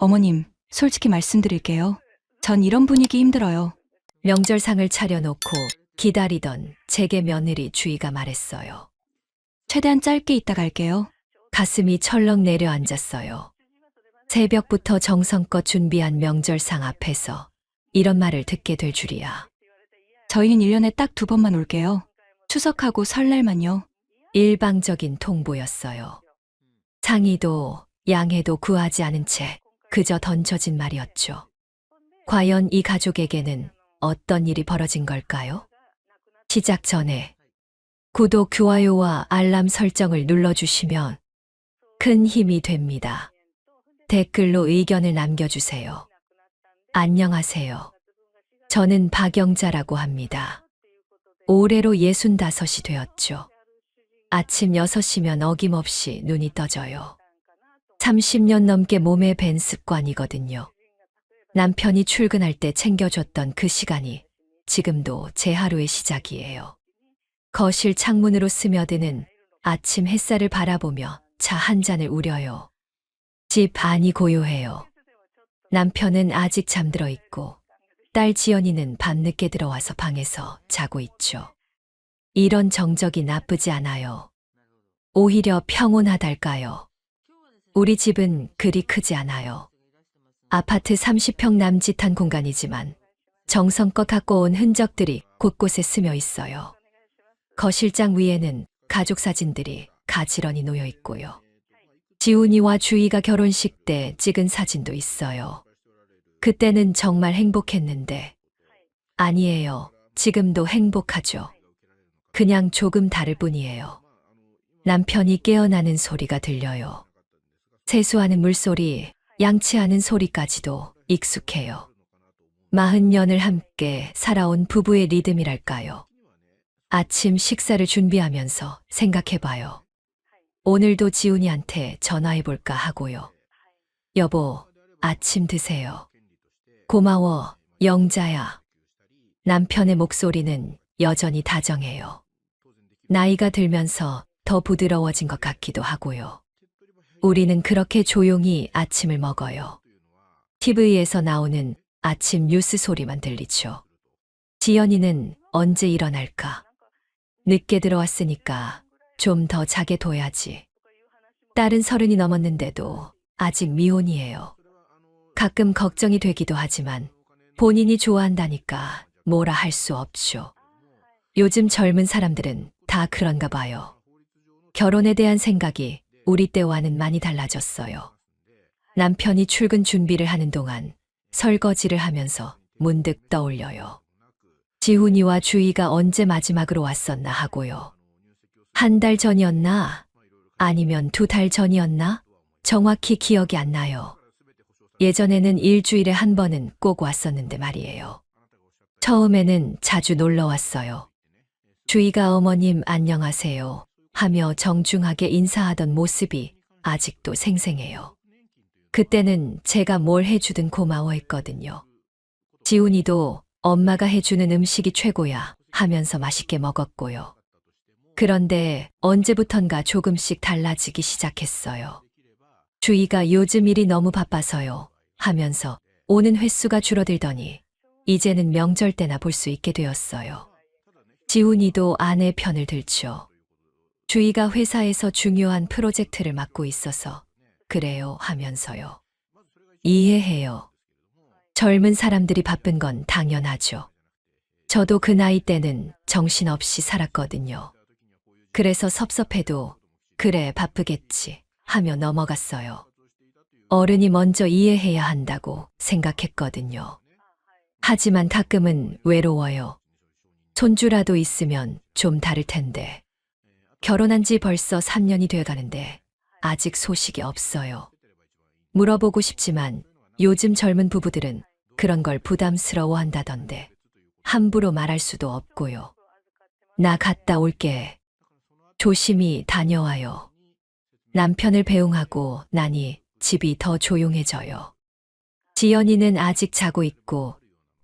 어머님, 솔직히 말씀드릴게요. 전 이런 분위기 힘들어요. 명절상을 차려놓고 기다리던 제게 며느리 주희가 말했어요. 최대한 짧게 있다 갈게요. 가슴이 철렁 내려앉았어요. 새벽부터 정성껏 준비한 명절상 앞에서 이런 말을 듣게 될 줄이야. 저희는 1년에 딱 2번만 올게요. 추석하고 설날만요. 일방적인 통보였어요. 상의도 양해도 구하지 않은 채 그저 던져진 말이었죠. 과연 이 가족에게는 어떤 일이 벌어진 걸까요? 시작 전에 구독, 좋아요와 알람 설정을 눌러주시면 큰 힘이 됩니다. 댓글로 의견을 남겨주세요. 안녕하세요. 저는 박영자라고 합니다. 올해로 65이 되었죠. 아침 6시면 어김없이 눈이 떠져요. 30년 넘게 몸에 밴 습관이거든요. 남편이 출근할 때 챙겨줬던 그 시간이 지금도 제 하루의 시작이에요. 거실 창문으로 스며드는 아침 햇살을 바라보며 차 한 잔을 우려요. 집 안이 고요해요. 남편은 아직 잠들어 있고 딸 지연이는 밤늦게 들어와서 방에서 자고 있죠. 이런 정적이 나쁘지 않아요. 오히려 평온하달까요? 우리 집은 그리 크지 않아요. 아파트 30평 남짓한 공간이지만 정성껏 갖고 온 흔적들이 곳곳에 스며 있어요. 거실장 위에는 가족 사진들이 가지런히 놓여 있고요. 지훈이와 주희가 결혼식 때 찍은 사진도 있어요. 그때는 정말 행복했는데. 아니에요. 지금도 행복하죠. 그냥 조금 다를 뿐이에요. 남편이 깨어나는 소리가 들려요. 세수하는 물소리, 양치하는 소리까지도 익숙해요. 40년을 함께 살아온 부부의 리듬이랄까요. 아침 식사를 준비하면서 생각해봐요. 오늘도 지훈이한테 전화해볼까 하고요. 여보, 아침 드세요. 고마워, 영자야. 남편의 목소리는 여전히 다정해요. 나이가 들면서 더 부드러워진 것 같기도 하고요. 우리는 그렇게 조용히 아침을 먹어요. TV에서 나오는 아침 뉴스 소리만 들리죠. 지연이는 언제 일어날까? 늦게 들어왔으니까 좀 더 자게 둬야지. 딸은 30이 넘었는데도 아직 미혼이에요. 가끔 걱정이 되기도 하지만 본인이 좋아한다니까 뭐라 할 수 없죠. 요즘 젊은 사람들은 다 그런가 봐요. 결혼에 대한 생각이 우리 때와는 많이 달라졌어요. 남편이 출근 준비를 하는 동안 설거지를 하면서 문득 떠올려요. 지훈이와 주희가 언제 마지막으로 왔었나 하고요. 한 달 전이었나? 아니면 2달 전이었나? 정확히 기억이 안 나요. 예전에는 일주일에 한 번은 꼭 왔었는데 말이에요. 처음에는 자주 놀러 왔어요. 주희가 어머님 안녕하세요 하며 정중하게 인사하던 모습이 아직도 생생해요. 그때는 제가 뭘 해주든 고마워했거든요. 지훈이도 엄마가 해주는 음식이 최고야 하면서 맛있게 먹었고요. 그런데 언제부턴가 조금씩 달라지기 시작했어요. 주희가 요즘 일이 너무 바빠서요 하면서 오는 횟수가 줄어들더니 이제는 명절 때나 볼 수 있게 되었어요. 지훈이도 아내 편을 들죠. 주희가 회사에서 중요한 프로젝트를 맡고 있어서 그래요 하면서요. 이해해요. 젊은 사람들이 바쁜 건 당연하죠. 저도 그 나이 때는 정신없이 살았거든요. 그래서 섭섭해도 그래 바쁘겠지 하며 넘어갔어요. 어른이 먼저 이해해야 한다고 생각했거든요. 하지만 가끔은 외로워요. 손주라도 있으면 좀 다를 텐데. 결혼한 지 벌써 3년이 돼가는데 아직 소식이 없어요. 물어보고 싶지만 요즘 젊은 부부들은 그런 걸 부담스러워 한다던데 함부로 말할 수도 없고요. 나 갔다 올게. 조심히 다녀와요. 남편을 배웅하고 나니 집이 더 조용해져요. 지연이는 아직 자고 있고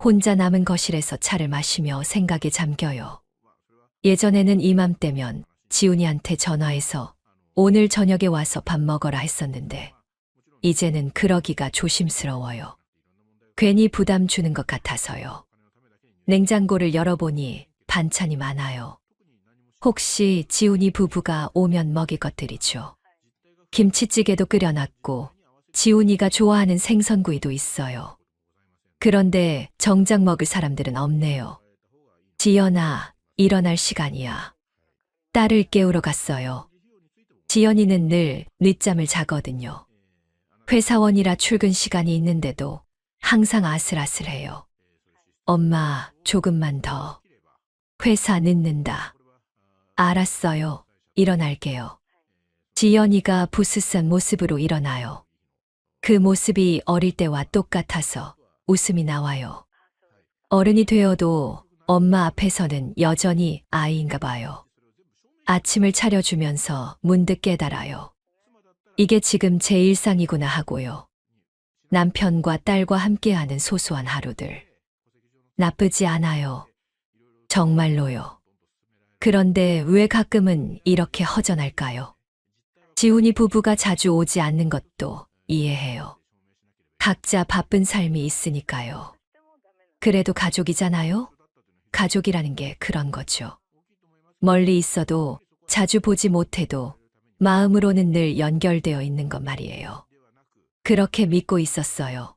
혼자 남은 거실에서 차를 마시며 생각에 잠겨요. 예전에는 이맘때면 지훈이한테 전화해서 오늘 저녁에 와서 밥 먹어라 했었는데 이제는 그러기가 조심스러워요. 괜히 부담 주는 것 같아서요. 냉장고를 열어보니 반찬이 많아요. 혹시 지훈이 부부가 오면 먹일 것들이죠. 김치찌개도 끓여놨고 지훈이가 좋아하는 생선구이도 있어요. 그런데 정작 먹을 사람들은 없네요. 지연아, 일어날 시간이야. 딸을 깨우러 갔어요. 지연이는 늘 늦잠을 자거든요. 회사원이라 출근 시간이 있는데도 항상 아슬아슬해요. 엄마, 조금만 더. 회사 늦는다. 알았어요. 일어날게요. 지연이가 부스스한 모습으로 일어나요. 그 모습이 어릴 때와 똑같아서 웃음이 나와요. 어른이 되어도 엄마 앞에서는 여전히 아이인가 봐요. 아침을 차려주면서 문득 깨달아요. 이게 지금 제 일상이구나 하고요. 남편과 딸과 함께하는 소소한 하루들. 나쁘지 않아요. 정말로요. 그런데 왜 가끔은 이렇게 허전할까요? 지훈이 부부가 자주 오지 않는 것도 이해해요. 각자 바쁜 삶이 있으니까요. 그래도 가족이잖아요? 가족이라는 게 그런 거죠. 멀리 있어도 자주 보지 못해도 마음으로는 늘 연결되어 있는 것 말이에요. 그렇게 믿고 있었어요.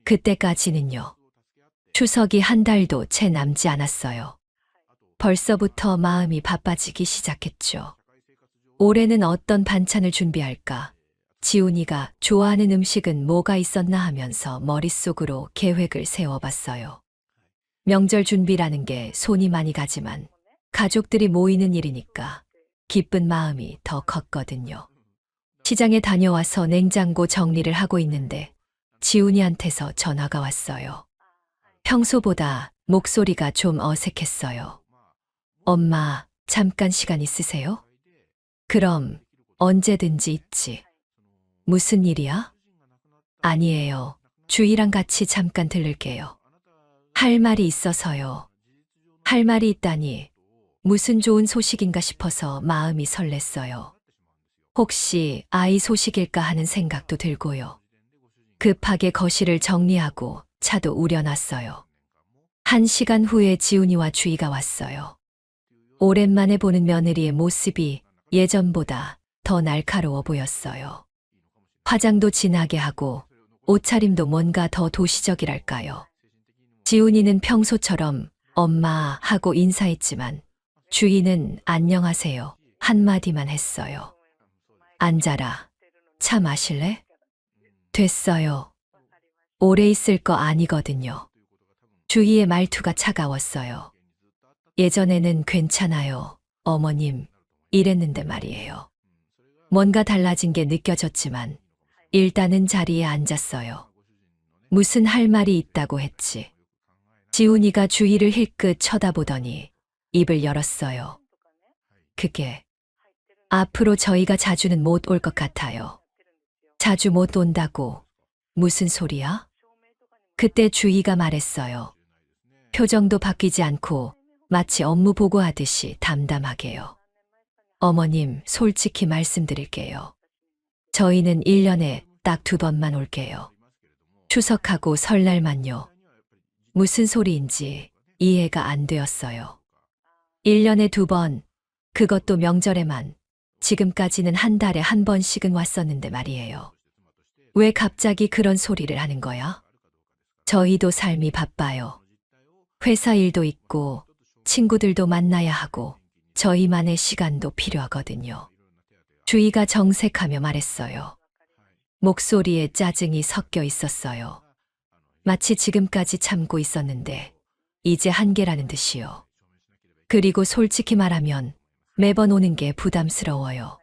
그때까지는요. 추석이 한 달도 채 남지 않았어요. 벌써부터 마음이 바빠지기 시작했죠. 올해는 어떤 반찬을 준비할까? 지훈이가 좋아하는 음식은 뭐가 있었나 하면서 머릿속으로 계획을 세워봤어요. 명절 준비라는 게 손이 많이 가지만 가족들이 모이는 일이니까 기쁜 마음이 더 컸거든요. 시장에 다녀와서 냉장고 정리를 하고 있는데 지훈이한테서 전화가 왔어요. 평소보다 목소리가 좀 어색했어요. 엄마, 잠깐 시간 있으세요? 그럼 언제든지 있지. 무슨 일이야? 아니에요. 주희랑 같이 잠깐 들를게요. 할 말이 있어서요. 할 말이 있다니 무슨 좋은 소식인가 싶어서 마음이 설렜어요. 혹시 아이 소식일까 하는 생각도 들고요. 급하게 거실을 정리하고 차도 우려놨어요. 1시간 후에 지훈이와 주희가 왔어요. 오랜만에 보는 며느리의 모습이 예전보다 더 날카로워 보였어요. 화장도 진하게 하고 옷차림도 뭔가 더 도시적이랄까요. 지훈이는 평소처럼 엄마 하고 인사했지만 주희는 안녕하세요 한마디만 했어요. 앉아라. 차 마실래? 됐어요. 오래 있을 거 아니거든요. 주희의 말투가 차가웠어요. 예전에는 괜찮아요, 어머님. 이랬는데 말이에요. 뭔가 달라진 게 느껴졌지만 일단은 자리에 앉았어요. 무슨 할 말이 있다고 했지. 지훈이가 주희를 힐끗 쳐다보더니 입을 열었어요. 그게 앞으로 저희가 자주는 못 올 것 같아요. 자주 못 온다고 무슨 소리야? 그때 주희가 말했어요. 표정도 바뀌지 않고 마치 업무 보고하듯이 담담하게요. 어머님, 솔직히 말씀드릴게요. 저희는 1년에 딱 2번만 올게요. 추석하고 설날만요. 무슨 소리인지 이해가 안 되었어요. 1년에 2번, 그것도 명절에만. 지금까지는 한 달에 1번씩은 왔었는데 말이에요. 왜 갑자기 그런 소리를 하는 거야? 저희도 삶이 바빠요. 회사 일도 있고 친구들도 만나야 하고 저희만의 시간도 필요하거든요. 주희가 정색하며 말했어요. 목소리에 짜증이 섞여 있었어요. 마치 지금까지 참고 있었는데 이제 한계라는 듯이요. 그리고 솔직히 말하면 매번 오는 게 부담스러워요.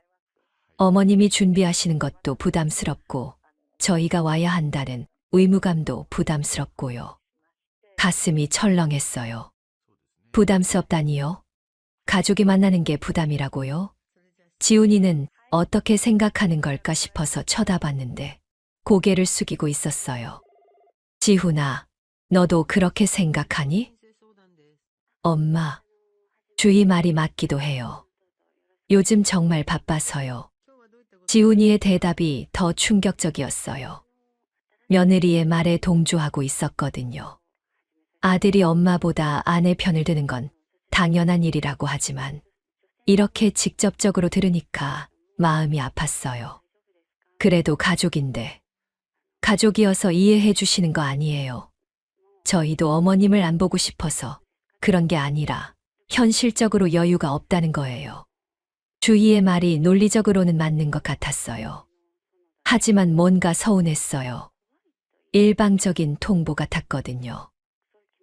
어머님이 준비하시는 것도 부담스럽고 저희가 와야 한다는 의무감도 부담스럽고요. 가슴이 철렁했어요. 부담스럽다니요? 가족이 만나는 게 부담이라고요? 지훈이는 어떻게 생각하는 걸까 싶어서 쳐다봤는데 고개를 숙이고 있었어요. 지훈아, 너도 그렇게 생각하니? 엄마, 주희 말이 맞기도 해요. 요즘 정말 바빠서요. 지훈이의 대답이 더 충격적이었어요. 며느리의 말에 동조하고 있었거든요. 아들이 엄마보다 아내 편을 드는 건 당연한 일이라고 하지만 이렇게 직접적으로 들으니까 마음이 아팠어요. 그래도 가족인데 가족이어서 이해해 주시는 거 아니에요. 저희도 어머님을 안 보고 싶어서 그런 게 아니라 현실적으로 여유가 없다는 거예요. 주희의 말이 논리적으로는 맞는 것 같았어요. 하지만 뭔가 서운했어요. 일방적인 통보 같았거든요.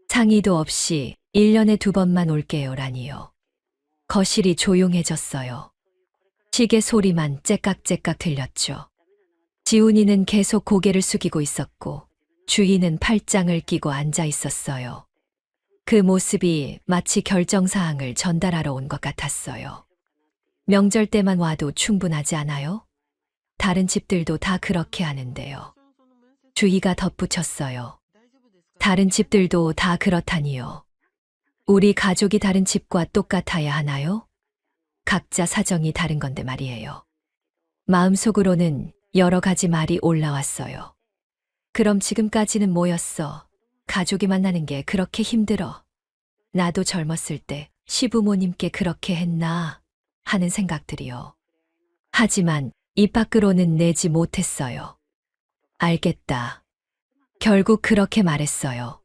상의도 없이 1년에 2번만 올게요라니요. 거실이 조용해졌어요. 시계 소리만 째깍째깍 들렸죠. 지훈이는 계속 고개를 숙이고 있었고 주희는 팔짱을 끼고 앉아 있었어요. 그 모습이 마치 결정사항을 전달하러 온 것 같았어요. 명절 때만 와도 충분하지 않아요? 다른 집들도 다 그렇게 하는데요. 주희가 덧붙였어요. 다른 집들도 다 그렇다니요. 우리 가족이 다른 집과 똑같아야 하나요? 각자 사정이 다른 건데 말이에요. 마음속으로는 여러 가지 말이 올라왔어요. 그럼 지금까지는 뭐였어? 가족이 만나는 게 그렇게 힘들어. 나도 젊었을 때 시부모님께 그렇게 했나 하는 생각들이요. 하지만 입 밖으로는 내지 못했어요. 알겠다. 결국 그렇게 말했어요.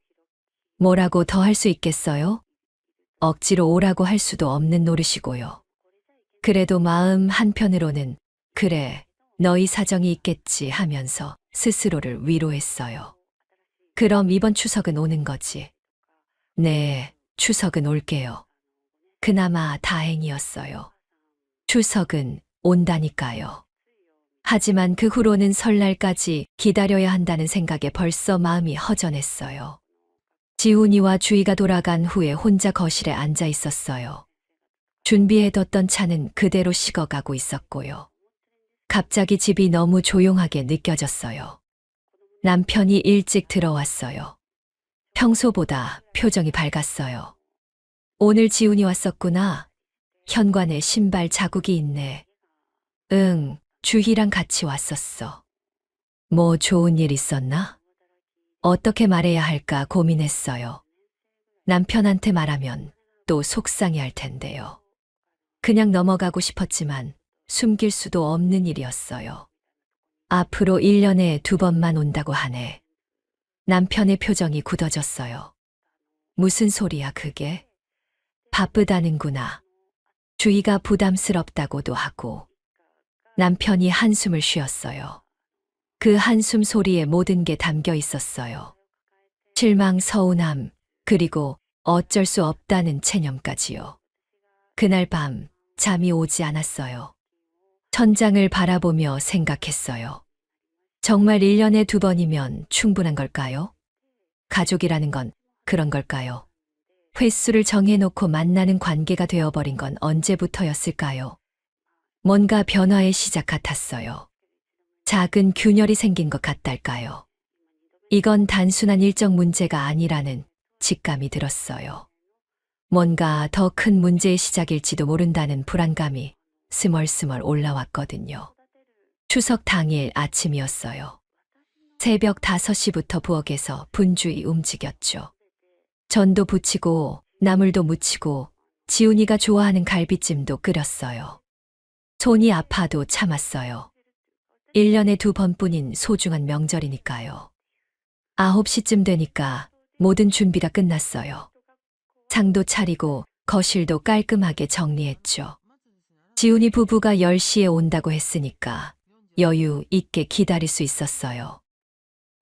뭐라고 더 할 수 있겠어요? 억지로 오라고 할 수도 없는 노릇이고요. 그래도 마음 한편으로는 그래, 너희 사정이 있겠지 하면서 스스로를 위로했어요. 그럼 이번 추석은 오는 거지? 네, 추석은 올게요. 그나마 다행이었어요. 추석은 온다니까요. 하지만 그 후로는 설날까지 기다려야 한다는 생각에 벌써 마음이 허전했어요. 지훈이와 주희가 돌아간 후에 혼자 거실에 앉아 있었어요. 준비해뒀던 차는 그대로 식어가고 있었고요. 갑자기 집이 너무 조용하게 느껴졌어요. 남편이 일찍 들어왔어요. 평소보다 표정이 밝았어요. 오늘 지훈이 왔었구나. 현관에 신발 자국이 있네. 응, 주희랑 같이 왔었어. 뭐 좋은 일 있었나? 어떻게 말해야 할까 고민했어요. 남편한테 말하면 또 속상해 할 텐데요. 그냥 넘어가고 싶었지만 숨길 수도 없는 일이었어요. 앞으로 1년에 2번만 온다고 하네. 남편의 표정이 굳어졌어요. 무슨 소리야 그게? 바쁘다는구나. 주희가 부담스럽다고도 하고. 남편이 한숨을 쉬었어요. 그 한숨 소리에 모든 게 담겨 있었어요. 실망, 서운함, 그리고 어쩔 수 없다는 체념까지요. 그날 밤 잠이 오지 않았어요. 천장을 바라보며 생각했어요. 정말 1년에 2번이면 충분한 걸까요? 가족이라는 건 그런 걸까요? 횟수를 정해놓고 만나는 관계가 되어버린 건 언제부터였을까요? 뭔가 변화의 시작 같았어요. 작은 균열이 생긴 것 같달까요? 이건 단순한 일정 문제가 아니라는 직감이 들었어요. 뭔가 더 큰 문제의 시작일지도 모른다는 불안감이 스멀스멀 올라왔거든요. 추석 당일 아침이었어요. 새벽 5시부터 부엌에서 분주히 움직였죠. 전도 부치고 나물도 무치고 지훈이가 좋아하는 갈비찜도 끓였어요. 손이 아파도 참았어요. 1년에 2번뿐인 소중한 명절이니까요. 9시쯤 되니까 모든 준비가 끝났어요. 상도 차리고 거실도 깔끔하게 정리했죠. 지훈이 부부가 10시에 온다고 했으니까 여유 있게 기다릴 수 있었어요.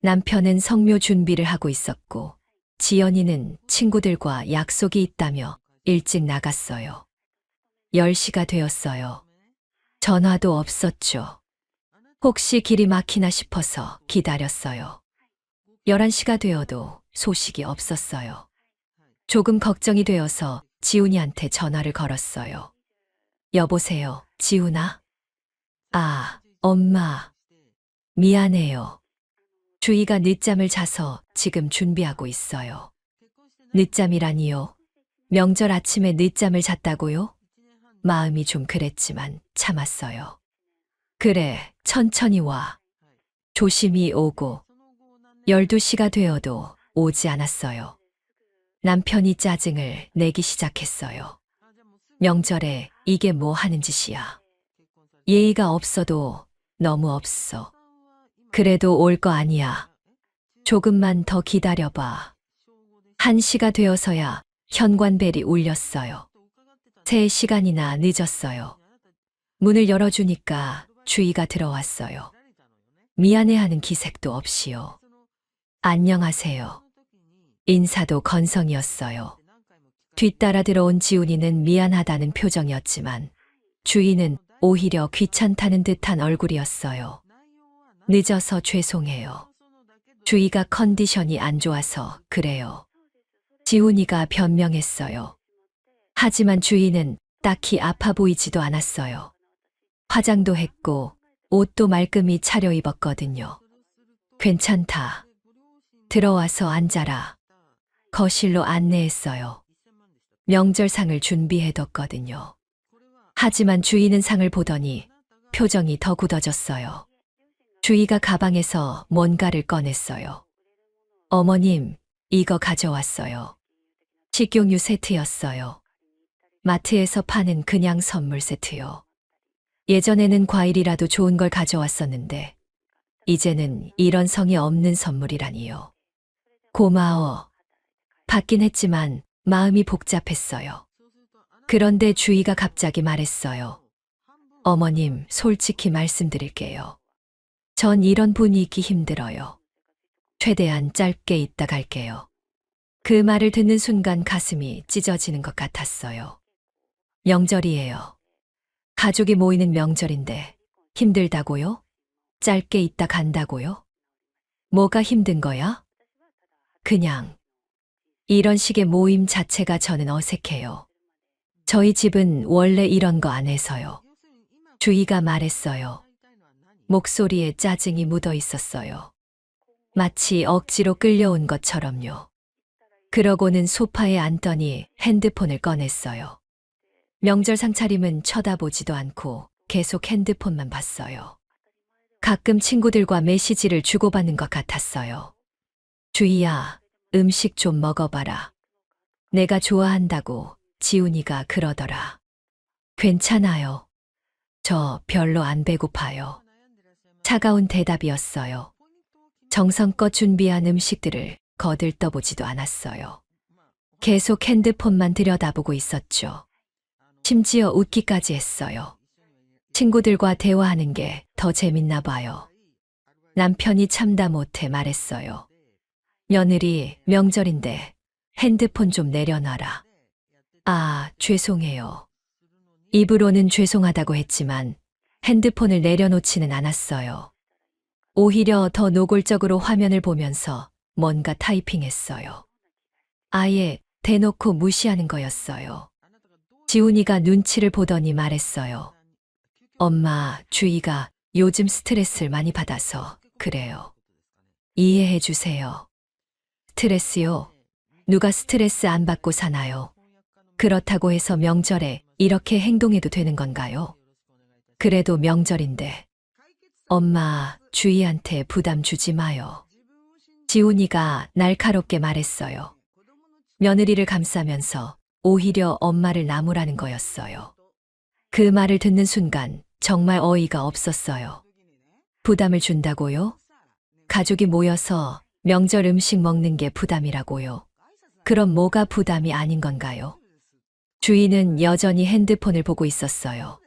남편은 성묘 준비를 하고 있었고 지연이는 친구들과 약속이 있다며 일찍 나갔어요. 10시가 되었어요. 전화도 없었죠. 혹시 길이 막히나 싶어서 기다렸어요. 11시가 되어도 소식이 없었어요. 조금 걱정이 되어서 지훈이한테 전화를 걸었어요. 여보세요, 지훈아? 아, 엄마. 미안해요. 주희가 늦잠을 자서 지금 준비하고 있어요. 늦잠이라니요? 명절 아침에 늦잠을 잤다고요? 마음이 좀 그랬지만 참았어요. 그래, 천천히 와. 조심히 오고. 12시가 되어도 오지 않았어요. 남편이 짜증을 내기 시작했어요. 명절에 이게 뭐 하는 짓이야. 예의가 없어도 너무 없어. 그래도 올 거 아니야. 조금만 더 기다려봐. 1시가 되어서야 현관벨이 울렸어요. 3시간이나 늦었어요. 문을 열어주니까 주희가 들어왔어요. 미안해하는 기색도 없이요. 안녕하세요. 인사도 건성이었어요. 뒤따라 들어온 지훈이는 미안하다는 표정이었지만 주희는 오히려 귀찮다는 듯한 얼굴이었어요. 늦어서 죄송해요. 주희가 컨디션이 안 좋아서 그래요. 지훈이가 변명했어요. 하지만 주희는 딱히 아파 보이지도 않았어요. 화장도 했고 옷도 말끔히 차려입었거든요. 괜찮다. 들어와서 앉아라. 거실로 안내했어요. 명절상을 준비해뒀거든요. 하지만 주희는 상을 보더니 표정이 더 굳어졌어요. 주희가 가방에서 뭔가를 꺼냈어요. 어머님, 이거 가져왔어요. 식용유 세트였어요. 마트에서 파는 그냥 선물 세트요. 예전에는 과일이라도 좋은 걸 가져왔었는데 이제는 이런 성의 없는 선물이라니요. 고마워. 받긴 했지만 마음이 복잡했어요. 그런데 주희가 갑자기 말했어요. 어머님, 솔직히 말씀드릴게요. 전 이런 분위기 힘들어요. 최대한 짧게 있다 갈게요. 그 말을 듣는 순간 가슴이 찢어지는 것 같았어요. 명절이에요. 가족이 모이는 명절인데 힘들다고요? 짧게 있다 간다고요? 뭐가 힘든 거야? 그냥 이런 식의 모임 자체가 저는 어색해요. 저희 집은 원래 이런 거 안 해서요. 주희가 말했어요. 목소리에 짜증이 묻어 있었어요. 마치 억지로 끌려온 것처럼요. 그러고는 소파에 앉더니 핸드폰을 꺼냈어요. 명절상 차림은 쳐다보지도 않고 계속 핸드폰만 봤어요. 가끔 친구들과 메시지를 주고받는 것 같았어요. 주희야, 음식 좀 먹어봐라. 내가 좋아한다고 지훈이가 그러더라. 괜찮아요. 저 별로 안 배고파요. 차가운 대답이었어요. 정성껏 준비한 음식들을 거들떠보지도 않았어요. 계속 핸드폰만 들여다보고 있었죠. 심지어 웃기까지 했어요. 친구들과 대화하는 게 더 재밌나 봐요. 남편이 참다 못해 말했어요. 며느리, 명절인데 핸드폰 좀 내려놔라. 아, 죄송해요. 입으로는 죄송하다고 했지만 핸드폰을 내려놓지는 않았어요. 오히려 더 노골적으로 화면을 보면서 뭔가 타이핑했어요. 아예 대놓고 무시하는 거였어요. 지훈이가 눈치를 보더니 말했어요. 엄마, 주희가 요즘 스트레스를 많이 받아서 그래요. 이해해 주세요. 스트레스요? 누가 스트레스 안 받고 사나요? 그렇다고 해서 명절에 이렇게 행동해도 되는 건가요? 그래도 명절인데. 엄마, 주희한테 부담 주지 마요. 지훈이가 날카롭게 말했어요. 며느리를 감싸면서 오히려 엄마를 나무라는 거였어요. 그 말을 듣는 순간 정말 어이가 없었어요. 부담을 준다고요? 가족이 모여서 명절 음식 먹는 게 부담이라고요? 그럼 뭐가 부담이 아닌 건가요? 주희는 여전히 핸드폰을 보고 있었어요.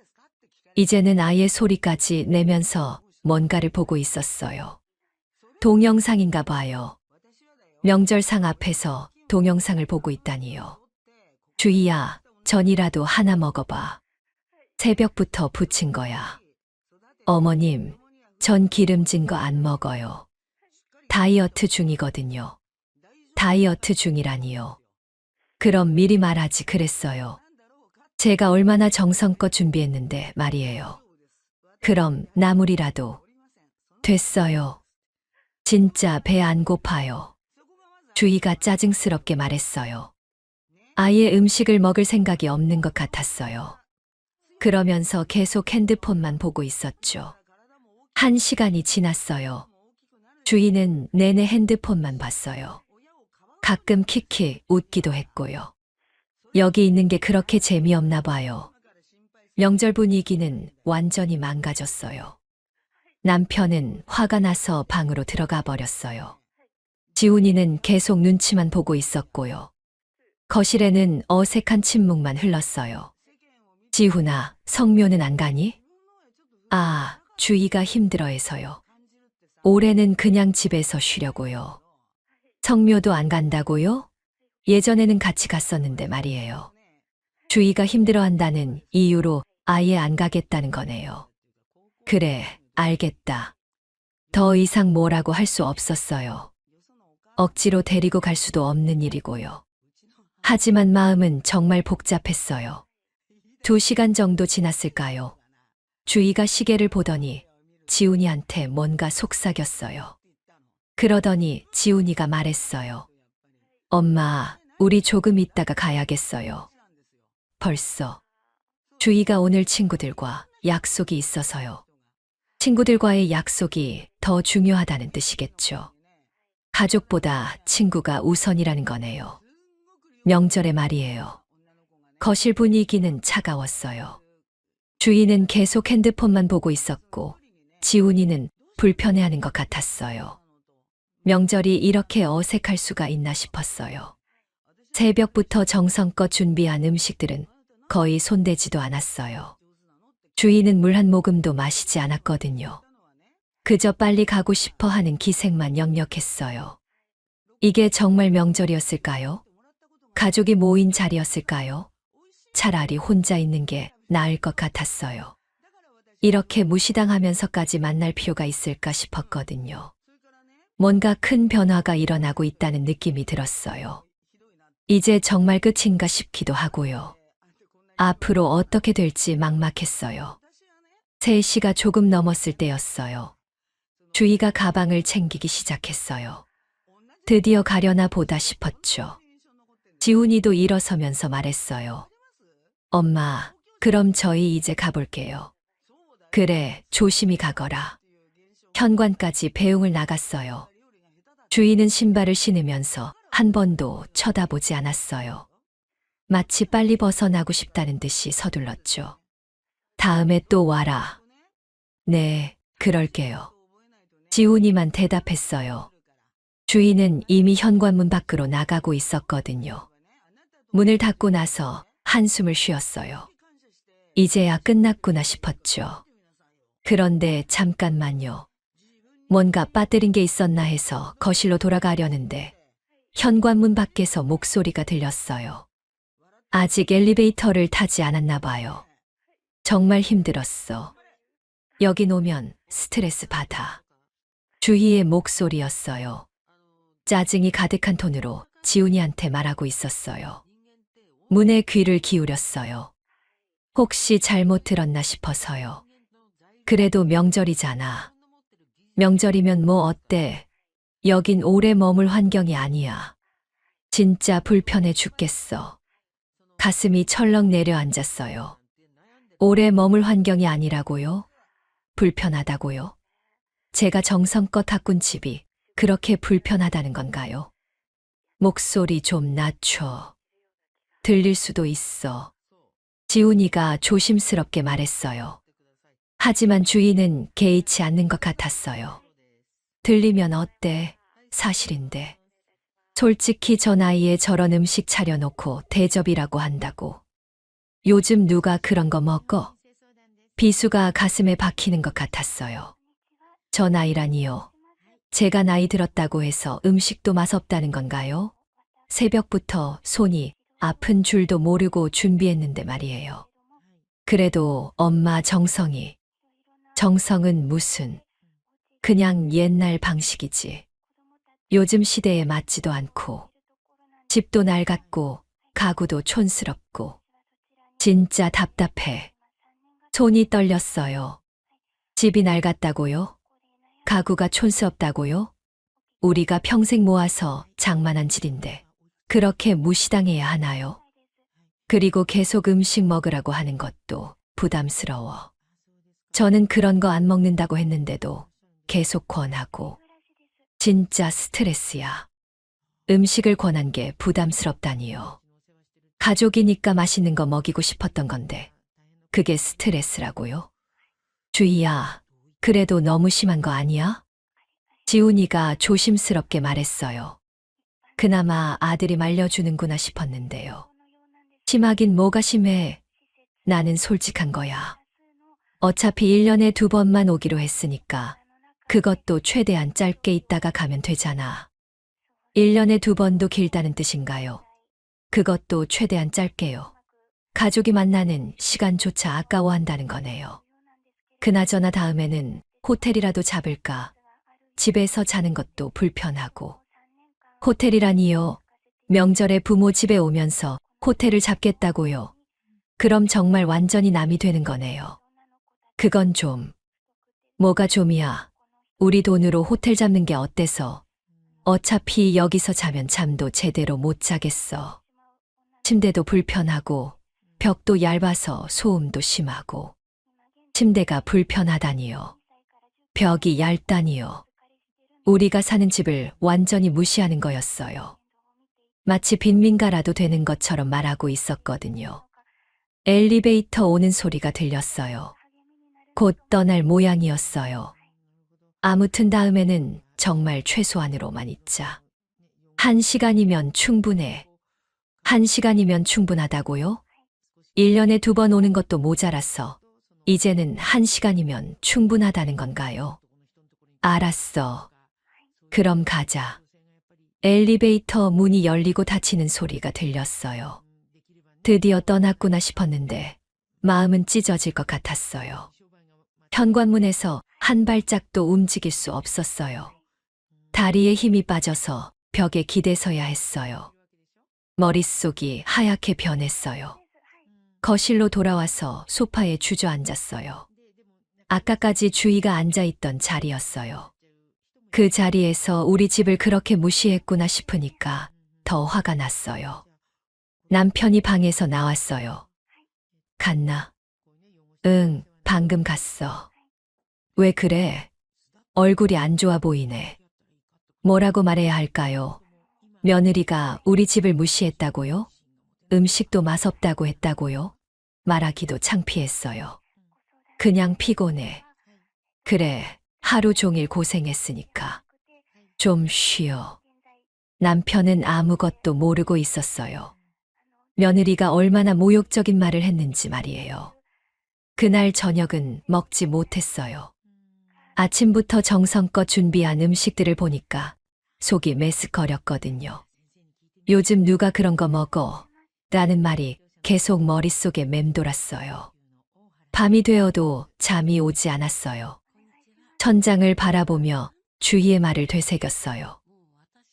이제는 아예 소리까지 내면서 뭔가를 보고 있었어요. 동영상인가 봐요. 명절상 앞에서 동영상을 보고 있다니요. 주희야, 전이라도 하나 먹어봐. 새벽부터 부친 거야. 어머님, 전 기름진 거 안 먹어요. 다이어트 중이거든요. 다이어트 중이라니요. 그럼 미리 말하지 그랬어요. 제가 얼마나 정성껏 준비했는데 말이에요. 그럼 나물이라도. 됐어요. 진짜 배 안 고파요. 주희가 짜증스럽게 말했어요. 아예 음식을 먹을 생각이 없는 것 같았어요. 그러면서 계속 핸드폰만 보고 있었죠. 1시간이 지났어요. 주인은 내내 핸드폰만 봤어요. 가끔 키키 웃기도 했고요. 여기 있는 게 그렇게 재미없나 봐요. 명절 분위기는 완전히 망가졌어요. 남편은 화가 나서 방으로 들어가 버렸어요. 지훈이는 계속 눈치만 보고 있었고요. 거실에는 어색한 침묵만 흘렀어요. 지훈아, 성묘는 안 가니? 아, 주희가 힘들어해서요. 올해는 그냥 집에서 쉬려고요. 성묘도 안 간다고요? 예전에는 같이 갔었는데 말이에요. 주희가 힘들어한다는 이유로 아예 안 가겠다는 거네요. 그래, 알겠다. 더 이상 뭐라고 할 수 없었어요. 억지로 데리고 갈 수도 없는 일이고요. 하지만 마음은 정말 복잡했어요. 2시간 정도 지났을까요? 주희가 시계를 보더니 지훈이한테 뭔가 속삭였어요. 그러더니 지훈이가 말했어요. 엄마, 우리 조금 있다가 가야겠어요. 벌써. 주희가 오늘 친구들과 약속이 있어서요. 친구들과의 약속이 더 중요하다는 뜻이겠죠. 가족보다 친구가 우선이라는 거네요. 명절에 말이에요. 거실 분위기는 차가웠어요. 주희는 계속 핸드폰만 보고 있었고 지훈이는 불편해하는 것 같았어요. 명절이 이렇게 어색할 수가 있나 싶었어요. 새벽부터 정성껏 준비한 음식들은 거의 손대지도 않았어요. 주희는 물 한 모금도 마시지 않았거든요. 그저 빨리 가고 싶어 하는 기색만 역력했어요. 이게 정말 명절이었을까요? 가족이 모인 자리였을까요? 차라리 혼자 있는 게 나을 것 같았어요. 이렇게 무시당하면서까지 만날 필요가 있을까 싶었거든요. 뭔가 큰 변화가 일어나고 있다는 느낌이 들었어요. 이제 정말 끝인가 싶기도 하고요. 앞으로 어떻게 될지 막막했어요. 3시가 조금 넘었을 때였어요. 주희가 가방을 챙기기 시작했어요. 드디어 가려나 보다 싶었죠. 지훈이도 일어서면서 말했어요. 엄마, 그럼 저희 이제 가볼게요. 그래, 조심히 가거라. 현관까지 배웅을 나갔어요. 주희는 신발을 신으면서 한 번도 쳐다보지 않았어요. 마치 빨리 벗어나고 싶다는 듯이 서둘렀죠. 다음에 또 와라. 네, 그럴게요. 지훈이만 대답했어요. 주희는 이미 현관문 밖으로 나가고 있었거든요. 문을 닫고 나서 한숨을 쉬었어요. 이제야 끝났구나 싶었죠. 그런데 잠깐만요. 뭔가 빠뜨린 게 있었나 해서 거실로 돌아가려는데 현관문 밖에서 목소리가 들렸어요. 아직 엘리베이터를 타지 않았나 봐요. 정말 힘들었어. 여긴 오면 스트레스 받아. 주희의 목소리였어요. 짜증이 가득한 톤으로 지훈이한테 말하고 있었어요. 문에 귀를 기울였어요. 혹시 잘못 들었나 싶어서요. 그래도 명절이잖아. 명절이면 뭐 어때? 여긴 오래 머물 환경이 아니야. 진짜 불편해 죽겠어. 가슴이 철렁 내려앉았어요. 오래 머물 환경이 아니라고요? 불편하다고요? 제가 정성껏 가꾼 집이 그렇게 불편하다는 건가요? 목소리 좀 낮춰. 들릴 수도 있어. 지훈이가 조심스럽게 말했어요. 하지만 주인은 개의치 않는 것 같았어요. 들리면 어때? 사실인데. 솔직히 저 나이에 저런 음식 차려놓고 대접이라고 한다고. 요즘 누가 그런 거 먹어? 비수가 가슴에 박히는 것 같았어요. 저 나이라니요. 제가 나이 들었다고 해서 음식도 맛없다는 건가요? 새벽부터 손이 아픈 줄도 모르고 준비했는데 말이에요. 그래도 엄마 정성은 무슨, 그냥 옛날 방식이지. 요즘 시대에 맞지도 않고, 집도 낡았고, 가구도 촌스럽고, 진짜 답답해. 손이 떨렸어요. 집이 낡았다고요? 가구가 촌스럽다고요? 우리가 평생 모아서 장만한 집인데 그렇게 무시당해야 하나요? 그리고 계속 음식 먹으라고 하는 것도 부담스러워. 저는 그런 거 안 먹는다고 했는데도 계속 권하고. 진짜 스트레스야. 음식을 권한 게 부담스럽다니요. 가족이니까 맛있는 거 먹이고 싶었던 건데 그게 스트레스라고요? 주희야, 그래도 너무 심한 거 아니야? 지훈이가 조심스럽게 말했어요. 그나마 아들이 말려주는구나 싶었는데요. 심하긴 뭐가 심해. 나는 솔직한 거야. 어차피 1년에 2번만 오기로 했으니까 그것도 최대한 짧게 있다가 가면 되잖아. 1년에 2번도 길다는 뜻인가요? 그것도 최대한 짧게요. 가족이 만나는 시간조차 아까워한다는 거네요. 그나저나 다음에는 호텔이라도 잡을까? 집에서 자는 것도 불편하고. 호텔이라니요? 명절에 부모 집에 오면서 호텔을 잡겠다고요? 그럼 정말 완전히 남이 되는 거네요. 그건 좀. 뭐가 좀이야? 우리 돈으로 호텔 잡는 게 어때서? 어차피 여기서 자면 잠도 제대로 못 자겠어. 침대도 불편하고, 벽도 얇아서 소음도 심하고. 침대가 불편하다니요. 벽이 얇다니요. 우리가 사는 집을 완전히 무시하는 거였어요. 마치 빈민가라도 되는 것처럼 말하고 있었거든요. 엘리베이터 오는 소리가 들렸어요. 곧 떠날 모양이었어요. 아무튼 다음에는 정말 최소한으로만 있자. 1시간이면 충분해. 1시간이면 충분하다고요? 1년에 2번 오는 것도 모자라서 이제는 1시간이면 충분하다는 건가요? 알았어. 그럼 가자. 엘리베이터 문이 열리고 닫히는 소리가 들렸어요. 드디어 떠났구나 싶었는데 마음은 찢어질 것 같았어요. 현관문에서 한 발짝도 움직일 수 없었어요. 다리에 힘이 빠져서 벽에 기대서야 했어요. 머릿속이 하얗게 변했어요. 거실로 돌아와서 소파에 주저앉았어요. 아까까지 주희가 앉아있던 자리였어요. 그 자리에서 우리 집을 그렇게 무시했구나 싶으니까 더 화가 났어요. 남편이 방에서 나왔어요. 갔나? 응, 방금 갔어. 왜 그래? 얼굴이 안 좋아 보이네. 뭐라고 말해야 할까요? 며느리가 우리 집을 무시했다고요? 음식도 맛없다고 했다고요? 말하기도 창피했어요. 그냥 피곤해. 그래, 하루 종일 고생했으니까. 좀 쉬어. 남편은 아무것도 모르고 있었어요. 며느리가 얼마나 모욕적인 말을 했는지 말이에요. 그날 저녁은 먹지 못했어요. 아침부터 정성껏 준비한 음식들을 보니까 속이 메스꺼렸거든요. 요즘 누가 그런 거 먹어? 라는 말이 계속 머릿속에 맴돌았어요. 밤이 되어도 잠이 오지 않았어요. 천장을 바라보며 주희의 말을 되새겼어요.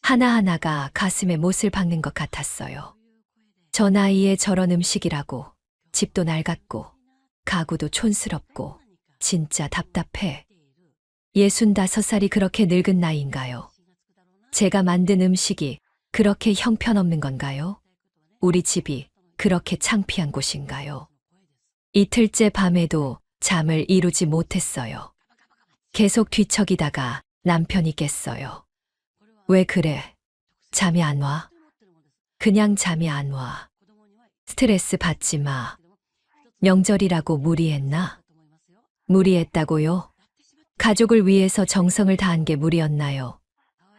하나하나가 가슴에 못을 박는 것 같았어요. 저 나이에 저런 음식이라고, 집도 낡았고, 가구도 촌스럽고, 진짜 답답해. 65살이 그렇게 늙은 나이인가요? 제가 만든 음식이 그렇게 형편없는 건가요? 우리 집이 그렇게 창피한 곳인가요? 이틀째 밤에도 잠을 이루지 못했어요. 계속 뒤척이다가 남편이 깼어요. 왜 그래? 잠이 안 와? 그냥 잠이 안 와. 스트레스 받지 마. 명절이라고 무리했나? 무리했다고요? 가족을 위해서 정성을 다한 게 무리였나요?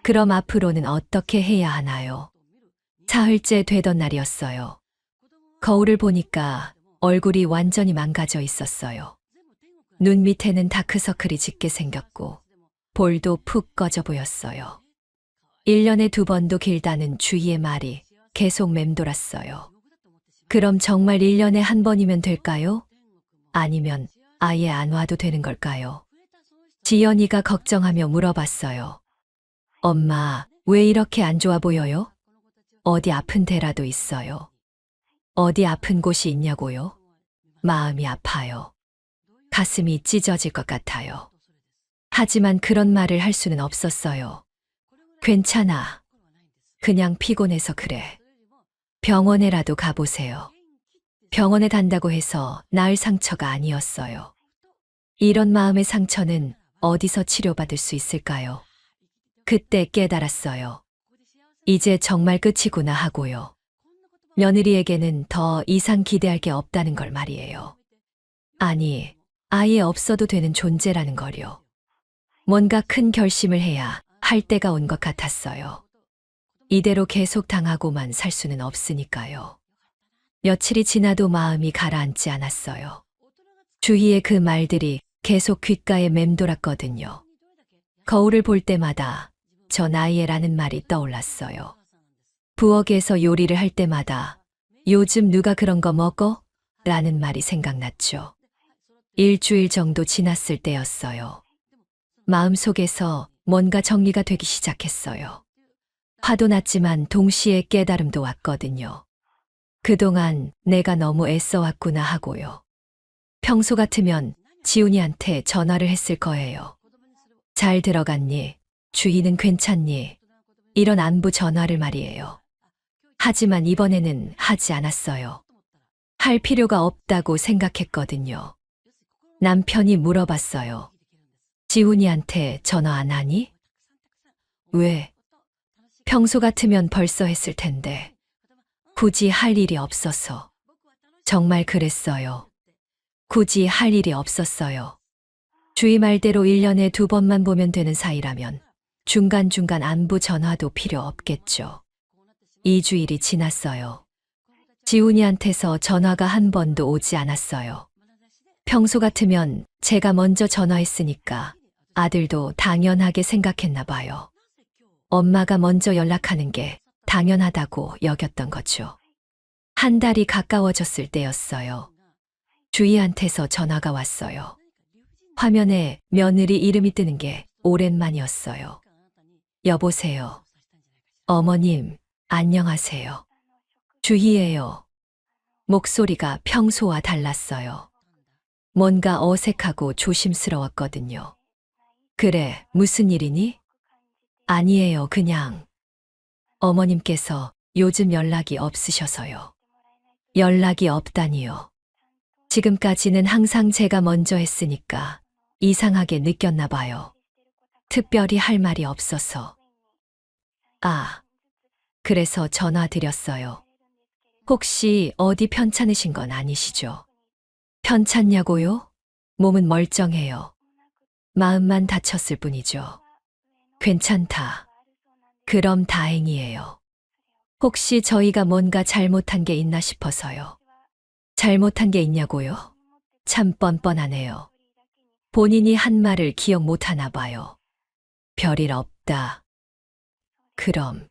그럼 앞으로는 어떻게 해야 하나요? 사흘째 되던 날이었어요. 거울을 보니까 얼굴이 완전히 망가져 있었어요. 눈 밑에는 다크서클이 짙게 생겼고 볼도 푹 꺼져 보였어요. 1년에 2번도 길다는 주희의 말이 계속 맴돌았어요. 그럼 정말 1년에 1번이면 될까요? 아니면 아예 안 와도 되는 걸까요? 지연이가 걱정하며 물어봤어요. 엄마, 왜 이렇게 안 좋아 보여요? 어디 아픈 데라도 있어요? 어디 아픈 곳이 있냐고요? 마음이 아파요. 가슴이 찢어질 것 같아요. 하지만 그런 말을 할 수는 없었어요. 괜찮아. 그냥 피곤해서 그래. 병원에라도 가보세요. 병원에 간다고 해서 나을 상처가 아니었어요. 이런 마음의 상처는 어디서 치료받을 수 있을까요? 그때 깨달았어요. 이제 정말 끝이구나 하고요. 며느리에게는 더 이상 기대할 게 없다는 걸 말이에요. 아니, 아예 없어도 되는 존재라는 걸요. 뭔가 큰 결심을 해야 할 때가 온 것 같았어요. 이대로 계속 당하고만 살 수는 없으니까요. 며칠이 지나도 마음이 가라앉지 않았어요. 주희의 그 말들이 계속 귓가에 맴돌았거든요. 거울을 볼 때마다 저 나이에라는 말이 떠올랐어요. 부엌에서 요리를 할 때마다 요즘 누가 그런 거 먹어? 라는 말이 생각났죠. 일주일 정도 지났을 때였어요. 마음속에서 뭔가 정리가 되기 시작했어요. 화도 났지만 동시에 깨달음도 왔거든요. 그동안 내가 너무 애써왔구나 하고요. 평소 같으면 지훈이한테 전화를 했을 거예요. 잘 들어갔니? 주희는 괜찮니? 이런 안부 전화를 말이에요. 하지만 이번에는 하지 않았어요. 할 필요가 없다고 생각했거든요. 남편이 물어봤어요. 지훈이한테 전화 안 하니? 왜? 평소 같으면 벌써 했을 텐데. 굳이 할 일이 없어서. 정말 그랬어요. 굳이 할 일이 없었어요. 주희 말대로 1년에 2번만 보면 되는 사이라면 중간중간 안부 전화도 필요 없겠죠. 2주일이 지났어요. 지훈이한테서 전화가 한 번도 오지 않았어요. 평소 같으면 제가 먼저 전화했으니까 아들도 당연하게 생각했나 봐요. 엄마가 먼저 연락하는 게 당연하다고 여겼던 거죠. 한 달이 가까워졌을 때였어요. 주희한테서 전화가 왔어요. 화면에 며느리 이름이 뜨는 게 오랜만이었어요. 여보세요. 어머님, 안녕하세요. 주희예요. 목소리가 평소와 달랐어요. 뭔가 어색하고 조심스러웠거든요. 그래, 무슨 일이니? 아니에요, 그냥. 어머님께서 요즘 연락이 없으셔서요. 연락이 없다니요. 지금까지는 항상 제가 먼저 했으니까 이상하게 느꼈나 봐요. 특별히 할 말이 없어서. 아, 그래서 전화 드렸어요. 혹시 어디 편찮으신 건 아니시죠? 편찮냐고요? 몸은 멀쩡해요. 마음만 다쳤을 뿐이죠. 괜찮다. 그럼 다행이에요. 혹시 저희가 뭔가 잘못한 게 있나 싶어서요. 잘못한 게 있냐고요? 참 뻔뻔하네요. 본인이 한 말을 기억 못 하나 봐요. 별일 없다. 그럼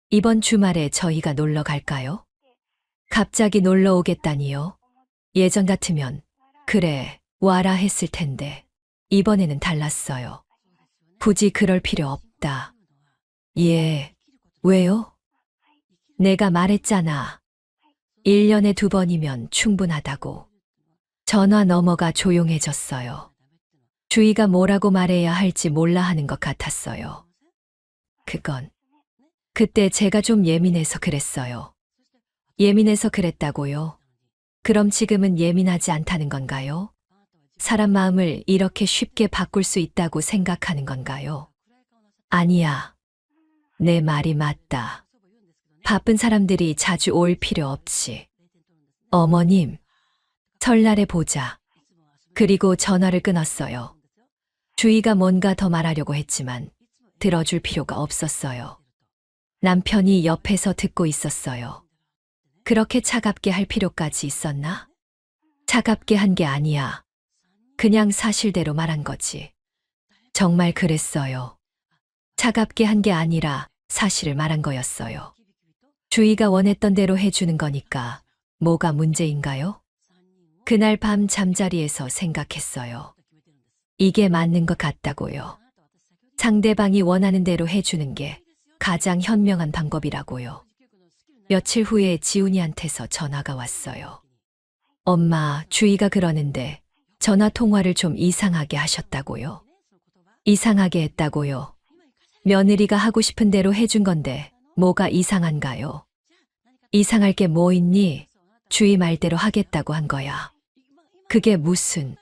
이번 주말에 저희가 놀러 갈까요? 갑자기 놀러 오겠다니요? 예전 같으면 그래, 와라 했을 텐데 이번에는 달랐어요. 굳이 그럴 필요 없다. 예, 왜요? 내가 말했잖아. 1년에 2번이면 충분하다고. 전화 넘어가 조용해졌어요. 주희가 뭐라고 말해야 할지 몰라 하는 것 같았어요. 그건 그때 제가 좀 예민해서 그랬어요. 예민해서 그랬다고요? 그럼 지금은 예민하지 않다는 건가요? 사람 마음을 이렇게 쉽게 바꿀 수 있다고 생각하는 건가요? 아니야. 내 말이 맞다. 바쁜 사람들이 자주 올 필요 없지. 어머님, 설날에 보자. 그리고 전화를 끊었어요. 주희가 뭔가 더 말하려고 했지만 들어줄 필요가 없었어요. 남편이 옆에서 듣고 있었어요. 그렇게 차갑게 할 필요까지 있었나? 차갑게 한 게 아니야. 그냥 사실대로 말한 거지. 정말 그랬어요. 차갑게 한 게 아니라 사실을 말한 거였어요. 주희가 원했던 대로 해주는 거니까 뭐가 문제인가요? 그날 밤 잠자리에서 생각했어요. 이게 맞는 것 같다고요. 상대방이 원하는 대로 해주는 게 가장 현명한 방법이라고요. 며칠 후에 지훈이한테서 전화가 왔어요. 엄마, 주희가 그러는데 전화 통화를 좀 이상하게 하셨다고요. 이상하게 했다고요. 며느리가 하고 싶은 대로 해준 건데 뭐가 이상한가요? 이상할 게 뭐 있니? 주희 말대로 하겠다고 한 거야. 그게 무슨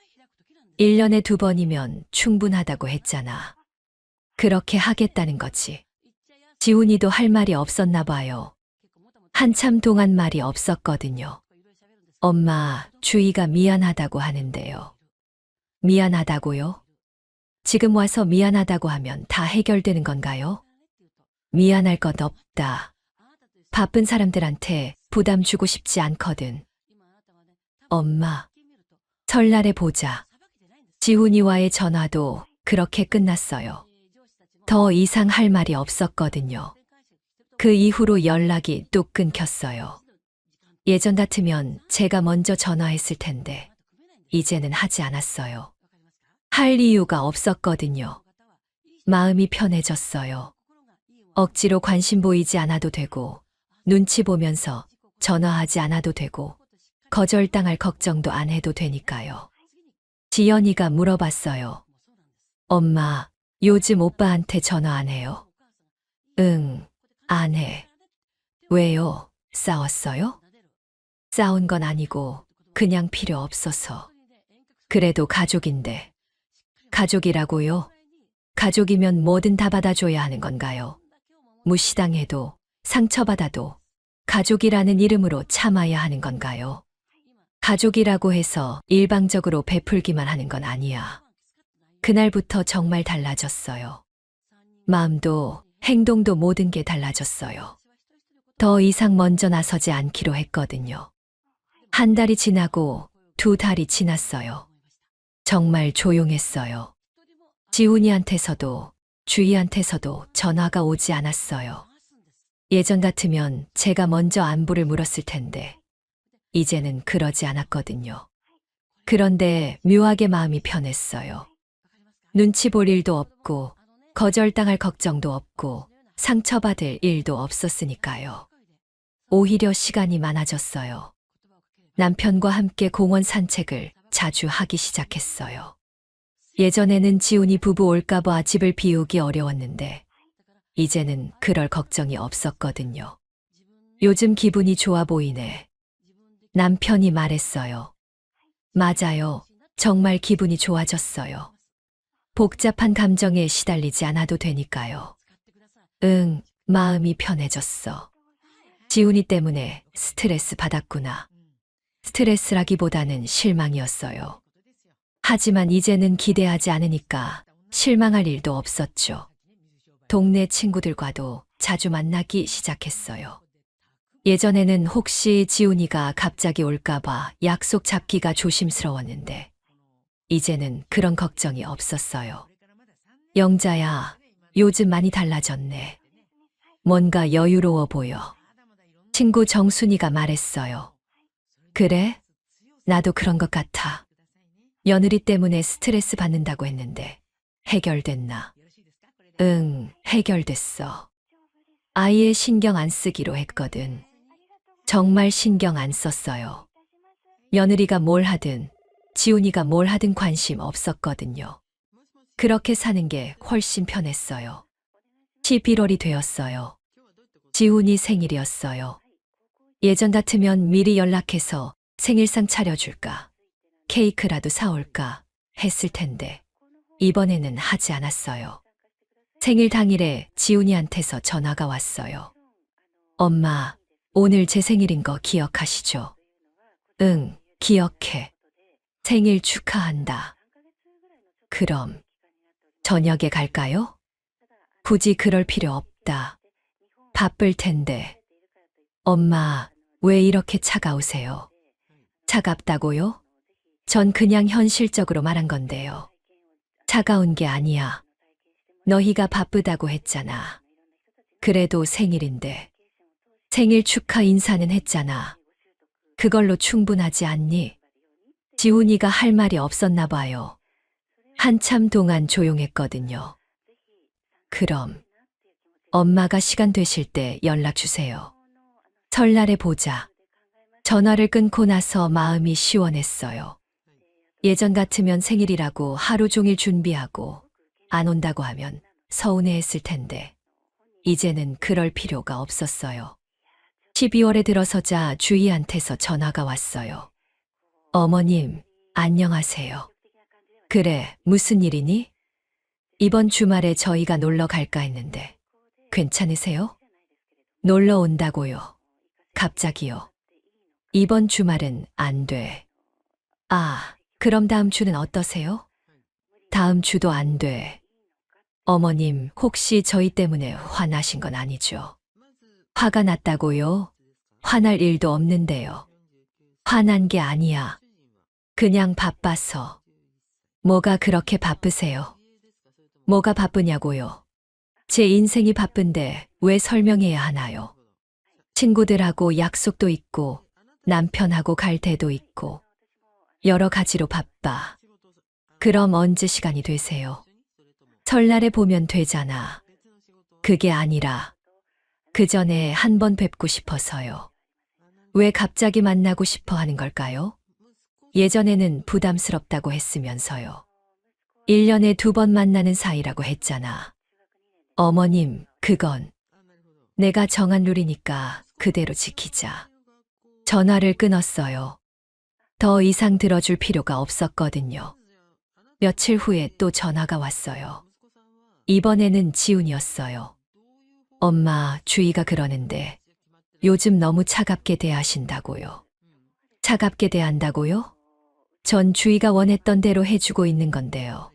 1년에 2번이면 충분하다고 했잖아. 그렇게 하겠다는 거지. 지훈이도 할 말이 없었나 봐요. 한참 동안 말이 없었거든요. 엄마, 주희가 미안하다고 하는데요. 미안하다고요? 지금 와서 미안하다고 하면 다 해결되는 건가요? 미안할 것 없다. 바쁜 사람들한테 부담 주고 싶지 않거든. 엄마, 설날에 보자. 지훈이와의 전화도 그렇게 끝났어요. 더 이상 할 말이 없었거든요. 그 이후로 연락이 뚝 끊겼어요. 예전 같으면 제가 먼저 전화했을 텐데, 이제는 하지 않았어요. 할 이유가 없었거든요. 마음이 편해졌어요. 억지로 관심 보이지 않아도 되고, 눈치 보면서 전화하지 않아도 되고, 거절당할 걱정도 안 해도 되니까요. 지연이가 물어봤어요. 엄마, 요즘 오빠한테 전화 안 해요? 응, 안 해. 왜요? 싸웠어요? 싸운 건 아니고 그냥 필요 없어서. 그래도 가족인데. 가족이라고요? 가족이면 뭐든 다 받아줘야 하는 건가요? 무시당해도 상처받아도 가족이라는 이름으로 참아야 하는 건가요? 가족이라고 해서 일방적으로 베풀기만 하는 건 아니야. 그날부터 정말 달라졌어요. 마음도 행동도 모든 게 달라졌어요. 더 이상 먼저 나서지 않기로 했거든요. 한 달이 지나고 2달이 지났어요. 정말 조용했어요. 지훈이한테서도 주희한테서도 전화가 오지 않았어요. 예전 같으면 제가 먼저 안부를 물었을 텐데 이제는 그러지 않았거든요. 그런데 묘하게 마음이 편했어요. 눈치 볼 일도 없고 거절당할 걱정도 없고 상처받을 일도 없었으니까요. 오히려 시간이 많아졌어요. 남편과 함께 공원 산책을 자주 하기 시작했어요. 예전에는 지훈이 부부 올까봐 집을 비우기 어려웠는데 이제는 그럴 걱정이 없었거든요. 요즘 기분이 좋아 보이네. 남편이 말했어요. 맞아요. 정말 기분이 좋아졌어요. 복잡한 감정에 시달리지 않아도 되니까요. 응, 마음이 편해졌어. 지훈이 때문에 스트레스 받았구나. 스트레스라기보다는 실망이었어요. 하지만 이제는 기대하지 않으니까 실망할 일도 없었죠. 동네 친구들과도 자주 만나기 시작했어요. 예전에는 혹시 지훈이가 갑자기 올까봐 약속 잡기가 조심스러웠는데 이제는 그런 걱정이 없었어요. 영자야, 요즘 많이 달라졌네. 뭔가 여유로워 보여. 친구 정순이가 말했어요. 그래? 나도 그런 것 같아. 며느리 때문에 스트레스 받는다고 했는데 해결됐나? 응, 해결됐어. 아예 신경 안 쓰기로 했거든. 정말 신경 안 썼어요. 며느리가 뭘 하든 지훈이가 뭘 하든 관심 없었거든요. 그렇게 사는 게 훨씬 편했어요. 11월이 되었어요. 지훈이 생일이었어요. 예전 같으면 미리 연락해서 생일상 차려줄까, 케이크라도 사올까 했을 텐데 이번에는 하지 않았어요. 생일 당일에 지훈이한테서 전화가 왔어요. 엄마, 오늘 제 생일인 거 기억하시죠? 응, 기억해. 생일 축하한다. 그럼 저녁에 갈까요? 굳이 그럴 필요 없다. 바쁠 텐데. 엄마, 왜 이렇게 차가우세요? 차갑다고요? 전 그냥 현실적으로 말한 건데요. 차가운 게 아니야. 너희가 바쁘다고 했잖아. 그래도 생일인데. 생일 축하 인사는 했잖아. 그걸로 충분하지 않니? 지훈이가 할 말이 없었나 봐요. 한참 동안 조용했거든요. 그럼 엄마가 시간 되실 때 연락 주세요. 설날에 보자. 전화를 끊고 나서 마음이 시원했어요. 예전 같으면 생일이라고 하루 종일 준비하고 안 온다고 하면 서운해했을 텐데 이제는 그럴 필요가 없었어요. 12월에 들어서자 주희한테서 전화가 왔어요. 어머님, 안녕하세요. 그래, 무슨 일이니? 이번 주말에 저희가 놀러 갈까 했는데 괜찮으세요? 놀러 온다고요. 갑자기요. 이번 주말은 안 돼. 아, 그럼 다음 주는 어떠세요? 다음 주도 안 돼. 어머님, 혹시 저희 때문에 화나신 건 아니죠? 화가 났다고요? 화날 일도 없는데요. 화난 게 아니야. 그냥 바빠서. 뭐가 그렇게 바쁘세요? 뭐가 바쁘냐고요? 제 인생이 바쁜데 왜 설명해야 하나요? 친구들하고 약속도 있고, 남편하고 갈 데도 있고, 여러 가지로 바빠. 그럼 언제 시간이 되세요? 설날에 보면 되잖아. 그게 아니라, 그 전에 한 번 뵙고 싶어서요. 왜 갑자기 만나고 싶어 하는 걸까요? 예전에는 부담스럽다고 했으면서요. 1년에 2번 만나는 사이라고 했잖아. 어머님, 그건 내가 정한 룰이니까 그대로 지키자. 전화를 끊었어요. 더 이상 들어줄 필요가 없었거든요. 며칠 후에 또 전화가 왔어요. 이번에는 지훈이었어요. 엄마, 주희가 그러는데 요즘 너무 차갑게 대하신다고요. 차갑게 대한다고요? 전 주희가 원했던 대로 해주고 있는 건데요.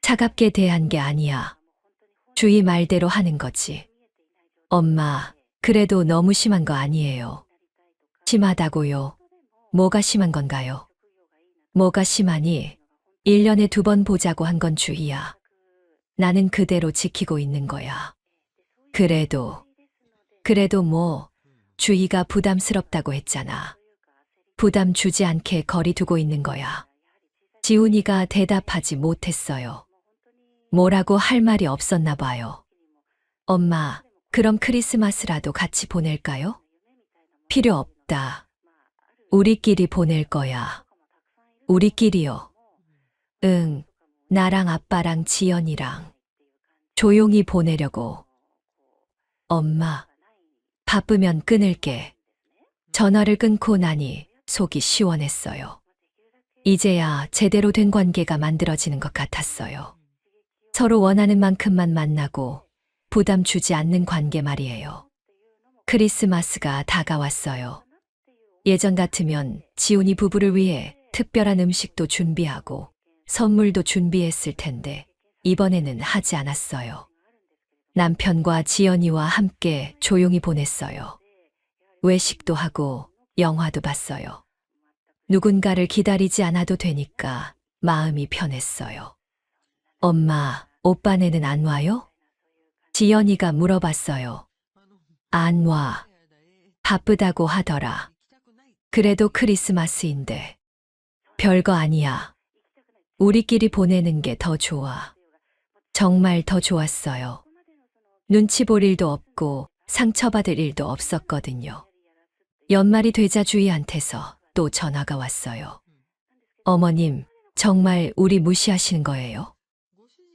차갑게 대한 게 아니야. 주희 말대로 하는 거지. 엄마, 그래도 너무 심한 거 아니에요. 심하다고요. 뭐가 심한 건가요? 뭐가 심하니? 1년에 2번 보자고 한 건 주희야. 나는 그대로 지키고 있는 거야. 그래도 뭐, 주희가 부담스럽다고 했잖아. 부담 주지 않게 거리 두고 있는 거야. 지훈이가 대답하지 못했어요. 뭐라고 할 말이 없었나 봐요. 엄마, 그럼 크리스마스라도 같이 보낼까요? 필요 없다. 우리끼리 보낼 거야. 우리끼리요. 응, 나랑 아빠랑 지연이랑 조용히 보내려고. 엄마, 바쁘면 끊을게. 전화를 끊고 나니 속이 시원했어요. 이제야 제대로 된 관계가 만들어지는 것 같았어요. 서로 원하는 만큼만 만나고 부담 주지 않는 관계 말이에요. 크리스마스가 다가왔어요. 예전 같으면 지훈이 부부를 위해 특별한 음식도 준비하고 선물도 준비했을 텐데 이번에는 하지 않았어요. 남편과 지연이와 함께 조용히 보냈어요. 외식도 하고 영화도 봤어요. 누군가를 기다리지 않아도 되니까 마음이 편했어요. 엄마, 오빠네는 안 와요? 지연이가 물어봤어요. 안 와. 바쁘다고 하더라. 그래도 크리스마스인데. 별거 아니야. 우리끼리 보내는 게 더 좋아. 정말 더 좋았어요. 눈치 볼 일도 없고 상처받을 일도 없었거든요. 연말이 되자 주희한테서 또 전화가 왔어요. 어머님, 정말 우리 무시하시는 거예요?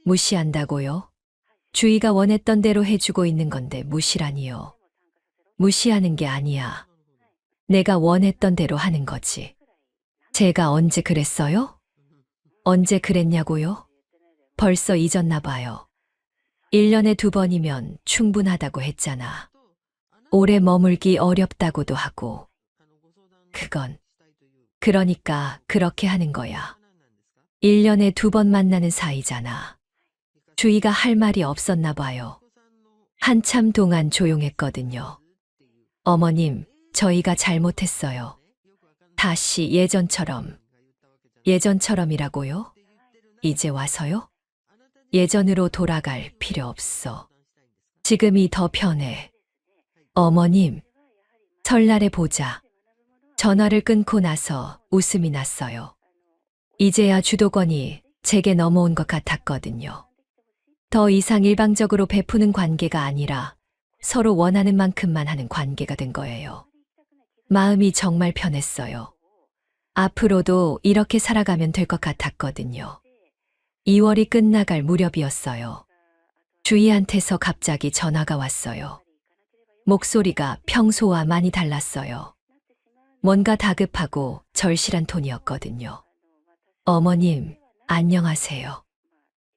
무시한다고요? 주희가 원했던 대로 해주고 있는 건데 무시라니요. 무시하는 게 아니야. 내가 원했던 대로 하는 거지. 제가 언제 그랬어요? 언제 그랬냐고요? 벌써 잊었나 봐요. 1년에 2번이면 충분하다고 했잖아. 오래 머물기 어렵다고도 하고. 그러니까 그렇게 하는 거야. 1년에 2번 만나는 사이잖아. 주희가 할 말이 없었나 봐요. 한참 동안 조용했거든요. 어머님, 저희가 잘못했어요. 다시 예전처럼. 예전처럼이라고요? 이제 와서요? 예전으로 돌아갈 필요 없어. 지금이 더 편해. 어머님, 설날에 보자. 전화를 끊고 나서 웃음이 났어요. 이제야 주도권이 제게 넘어온 것 같았거든요. 더 이상 일방적으로 베푸는 관계가 아니라 서로 원하는 만큼만 하는 관계가 된 거예요. 마음이 정말 편했어요. 앞으로도 이렇게 살아가면 될 것 같았거든요. 2월이 끝나갈 무렵이었어요. 주희한테서 갑자기 전화가 왔어요. 목소리가 평소와 많이 달랐어요. 뭔가 다급하고 절실한 톤이었거든요. 어머님, 안녕하세요.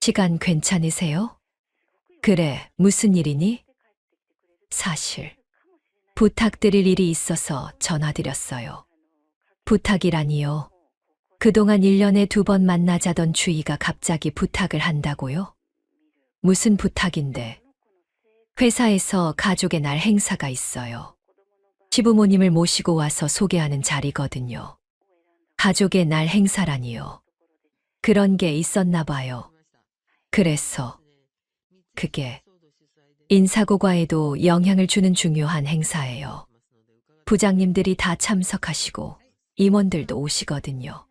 시간 괜찮으세요? 그래, 무슨 일이니? 사실, 부탁드릴 일이 있어서 전화드렸어요. 부탁이라니요. 그동안 1년에 2번 만나자던 주희가 갑자기 부탁을 한다고요? 무슨 부탁인데? 회사에서 가족의 날 행사가 있어요. 시부모님을 모시고 와서 소개하는 자리거든요. 가족의 날 행사라니요. 그런 게 있었나 봐요. 그래서 그게 인사고과에도 영향을 주는 중요한 행사예요. 부장님들이 다 참석하시고 임원들도 오시거든요.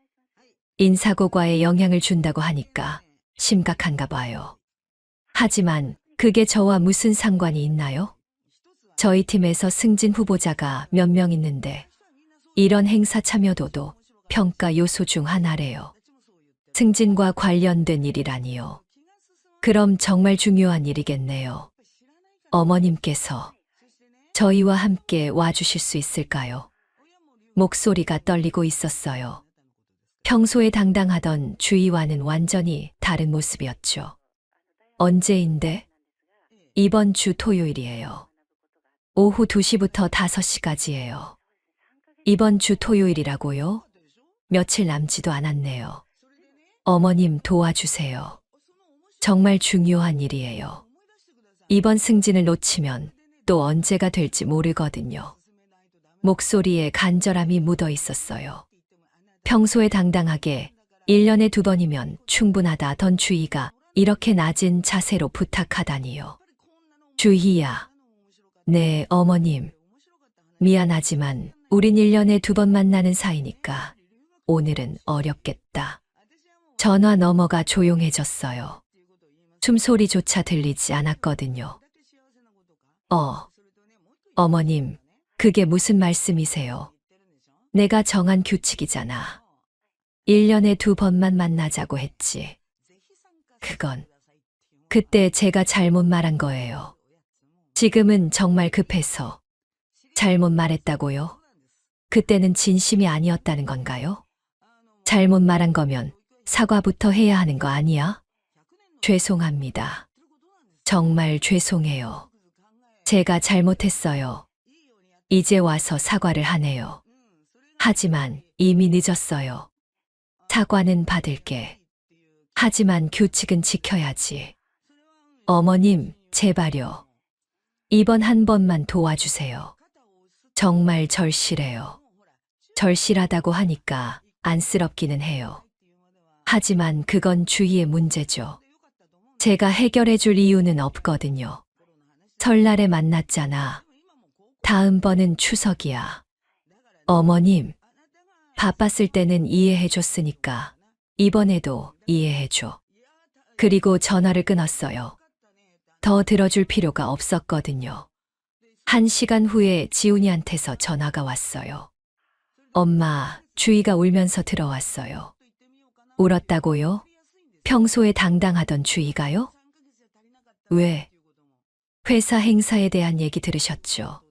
인사고과에 영향을 준다고 하니까 심각한가 봐요. 하지만 그게 저와 무슨 상관이 있나요? 저희 팀에서 승진 후보자가 몇 명 있는데 이런 행사 참여도도 평가 요소 중 하나래요. 승진과 관련된 일이라니요. 그럼 정말 중요한 일이겠네요. 어머님께서 저희와 함께 와주실 수 있을까요? 목소리가 떨리고 있었어요. 평소에 당당하던 주희와는 완전히 다른 모습이었죠. 언제인데? 이번 주 토요일이에요. 오후 2시부터 5시까지예요. 이번 주 토요일이라고요? 며칠 남지도 않았네요. 어머님 도와주세요. 정말 중요한 일이에요. 이번 승진을 놓치면 또 언제가 될지 모르거든요. 목소리에 간절함이 묻어 있었어요. 평소에 당당하게 1년에 2번이면 충분하다던 주희가 이렇게 낮은 자세로 부탁하다니요. 주희야. 네, 어머님. 미안하지만 우린 1년에 2번 만나는 사이니까 오늘은 어렵겠다. 전화 너머가 조용해졌어요. 숨소리조차 들리지 않았거든요. 어머님, 그게 무슨 말씀이세요? 내가 정한 규칙이잖아. 1년에 2번만 만나자고 했지. 그건 그때 제가 잘못 말한 거예요. 지금은 정말 급해서 잘못 말했다고요? 그때는 진심이 아니었다는 건가요? 잘못 말한 거면 사과부터 해야 하는 거 아니야? 죄송합니다. 정말 죄송해요. 제가 잘못했어요. 이제 와서 사과를 하네요. 하지만 이미 늦었어요. 사과는 받을게. 하지만 규칙은 지켜야지. 어머님, 제발요. 이번 한 번만 도와주세요. 정말 절실해요. 절실하다고 하니까 안쓰럽기는 해요. 하지만 그건 주희의 문제죠. 제가 해결해 줄 이유는 없거든요. 설날에 만났잖아. 다음번은 추석이야. 어머님, 바빴을 때는 이해해 줬으니까 이번에도 이해해 줘. 그리고 전화를 끊었어요. 더 들어줄 필요가 없었거든요. 1시간 후에 지훈이한테서 전화가 왔어요. 엄마, 주희가 울면서 들어왔어요. 울었다고요? 평소에 당당하던 주희가요? 왜? 회사 행사에 대한 얘기 들으셨죠?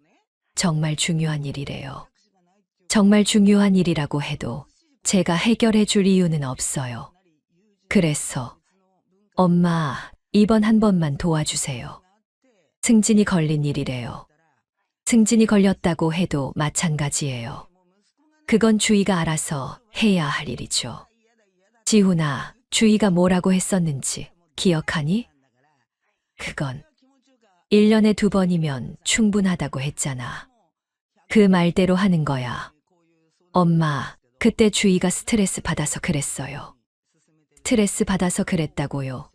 정말 중요한 일이래요. 정말 중요한 일이라고 해도 제가 해결해 줄 이유는 없어요. 그래서 엄마, 이번 한 번만 도와주세요. 승진이 걸린 일이래요. 승진이 걸렸다고 해도 마찬가지예요. 그건 주희가 알아서 해야 할 일이죠. 지훈아, 주희가 뭐라고 했었는지 기억하니? 그건 1년에 2번이면 충분하다고 했잖아. 그 말대로 하는 거야. 엄마, 그때 주희가 스트레스 받아서 그랬어요. 스트레스 받아서 그랬다고요?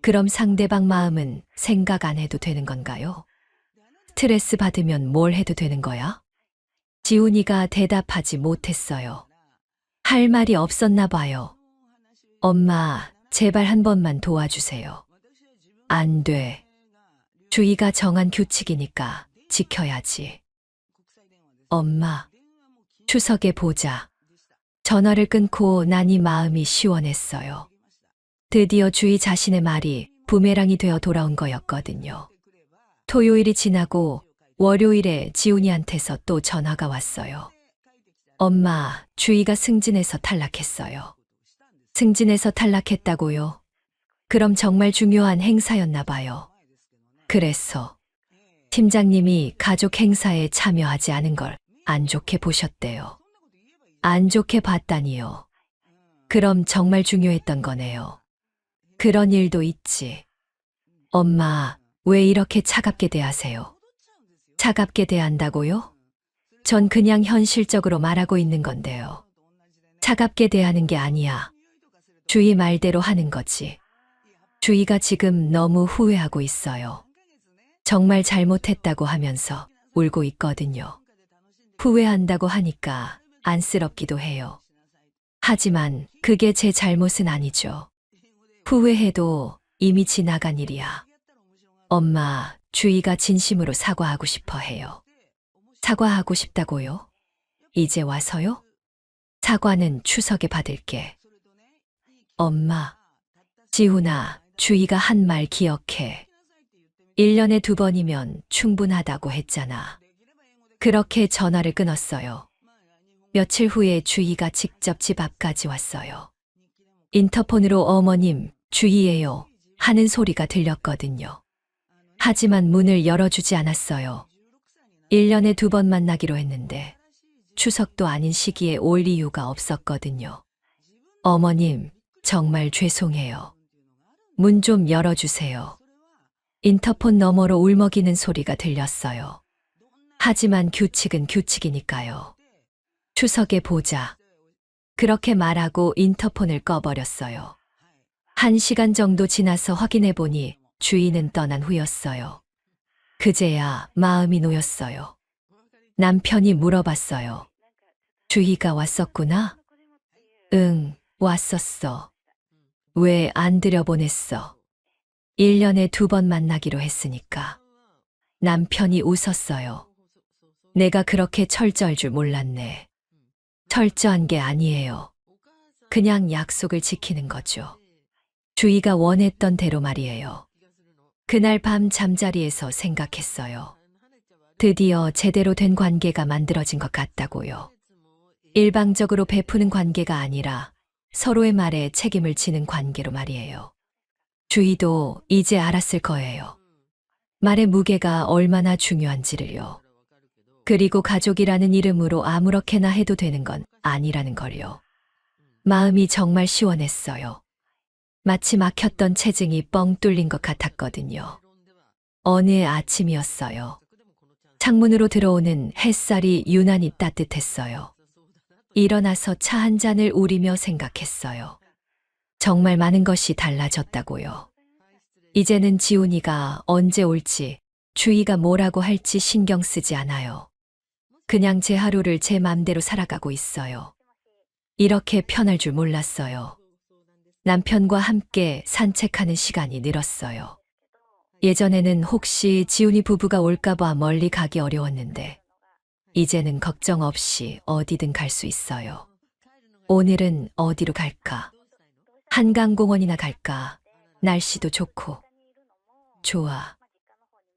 그럼 상대방 마음은 생각 안 해도 되는 건가요? 스트레스 받으면 뭘 해도 되는 거야? 지훈이가 대답하지 못했어요. 할 말이 없었나 봐요. 엄마, 제발 한 번만 도와주세요. 안 돼. 주희가 정한 규칙이니까 지켜야지. 엄마, 추석에 보자. 전화를 끊고 나니 마음이 시원했어요. 드디어 주희 자신의 말이 부메랑이 되어 돌아온 거였거든요. 토요일이 지나고 월요일에 지훈이한테서 또 전화가 왔어요. 엄마, 주희가 승진해서 탈락했어요. 승진해서 탈락했다고요? 그럼 정말 중요한 행사였나 봐요. 그래서 팀장님이 가족 행사에 참여하지 않은 걸 안 좋게 보셨대요. 안 좋게 봤다니요. 그럼 정말 중요했던 거네요. 그런 일도 있지. 엄마, 왜 이렇게 차갑게 대하세요? 차갑게 대한다고요? 전 그냥 현실적으로 말하고 있는 건데요. 차갑게 대하는 게 아니야. 주희 말대로 하는 거지. 주희가 지금 너무 후회하고 있어요. 정말 잘못했다고 하면서 울고 있거든요. 후회한다고 하니까 안쓰럽기도 해요. 하지만 그게 제 잘못은 아니죠. 후회해도 이미 지나간 일이야. 엄마, 주희가 진심으로 사과하고 싶어 해요. 사과하고 싶다고요? 이제 와서요? 사과는 추석에 받을게. 엄마, 지훈아, 주희가 한 말 기억해. 1년에 2번이면 충분하다고 했잖아. 그렇게 전화를 끊었어요. 며칠 후에 주희가 직접 집 앞까지 왔어요. 인터폰으로 어머님, 주희예요 하는 소리가 들렸거든요. 하지만 문을 열어주지 않았어요. 1년에 2번 만나기로 했는데 추석도 아닌 시기에 올 이유가 없었거든요. 어머님, 정말 죄송해요. 문 좀 열어주세요. 인터폰 너머로 울먹이는 소리가 들렸어요. 하지만 규칙은 규칙이니까요. 추석에 보자. 그렇게 말하고 인터폰을 꺼버렸어요. 1시간 정도 지나서 확인해 보니 주인은 떠난 후였어요. 그제야 마음이 놓였어요. 남편이 물어봤어요. 주희가 왔었구나? 응, 왔었어. 왜 안 들여보냈어? 1년에 2번 만나기로 했으니까. 남편이 웃었어요. 내가 그렇게 철저할 줄 몰랐네. 철저한 게 아니에요. 그냥 약속을 지키는 거죠. 주희가 원했던 대로 말이에요. 그날 밤 잠자리에서 생각했어요. 드디어 제대로 된 관계가 만들어진 것 같다고요. 일방적으로 베푸는 관계가 아니라 서로의 말에 책임을 지는 관계로 말이에요. 주희도 이제 알았을 거예요. 말의 무게가 얼마나 중요한지를요. 그리고 가족이라는 이름으로 아무렇게나 해도 되는 건 아니라는 걸요. 마음이 정말 시원했어요. 마치 막혔던 체증이 뻥 뚫린 것 같았거든요. 어느 아침이었어요. 창문으로 들어오는 햇살이 유난히 따뜻했어요. 일어나서 차 한 잔을 우리며 생각했어요. 정말 많은 것이 달라졌다고요. 이제는 지훈이가 언제 올지, 주희가 뭐라고 할지 신경 쓰지 않아요. 그냥 제 하루를 제 맘대로 살아가고 있어요. 이렇게 편할 줄 몰랐어요. 남편과 함께 산책하는 시간이 늘었어요. 예전에는 혹시 지훈이 부부가 올까봐 멀리 가기 어려웠는데 이제는 걱정 없이 어디든 갈 수 있어요. 오늘은 어디로 갈까? 한강공원이나 갈까? 날씨도 좋고. 좋아.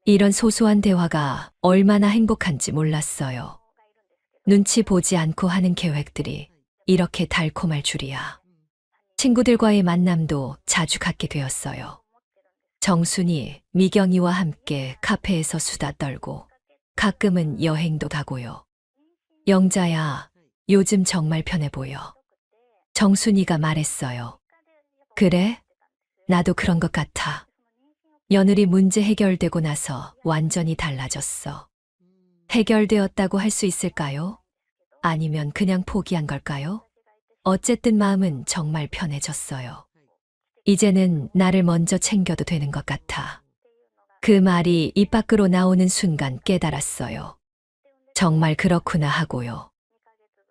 이런 소소한 대화가 얼마나 행복한지 몰랐어요. 눈치 보지 않고 하는 계획들이 이렇게 달콤할 줄이야. 친구들과의 만남도 자주 갖게 되었어요. 정순이, 미경이와 함께 카페에서 수다 떨고 가끔은 여행도 가고요. 영자야, 요즘 정말 편해 보여. 정순이가 말했어요. 그래? 나도 그런 것 같아. 며느리 문제 해결되고 나서 완전히 달라졌어. 해결되었다고 할 수 있을까요? 아니면 그냥 포기한 걸까요? 어쨌든 마음은 정말 편해졌어요. 이제는 나를 먼저 챙겨도 되는 것 같아. 그 말이 입 밖으로 나오는 순간 깨달았어요. 정말 그렇구나 하고요.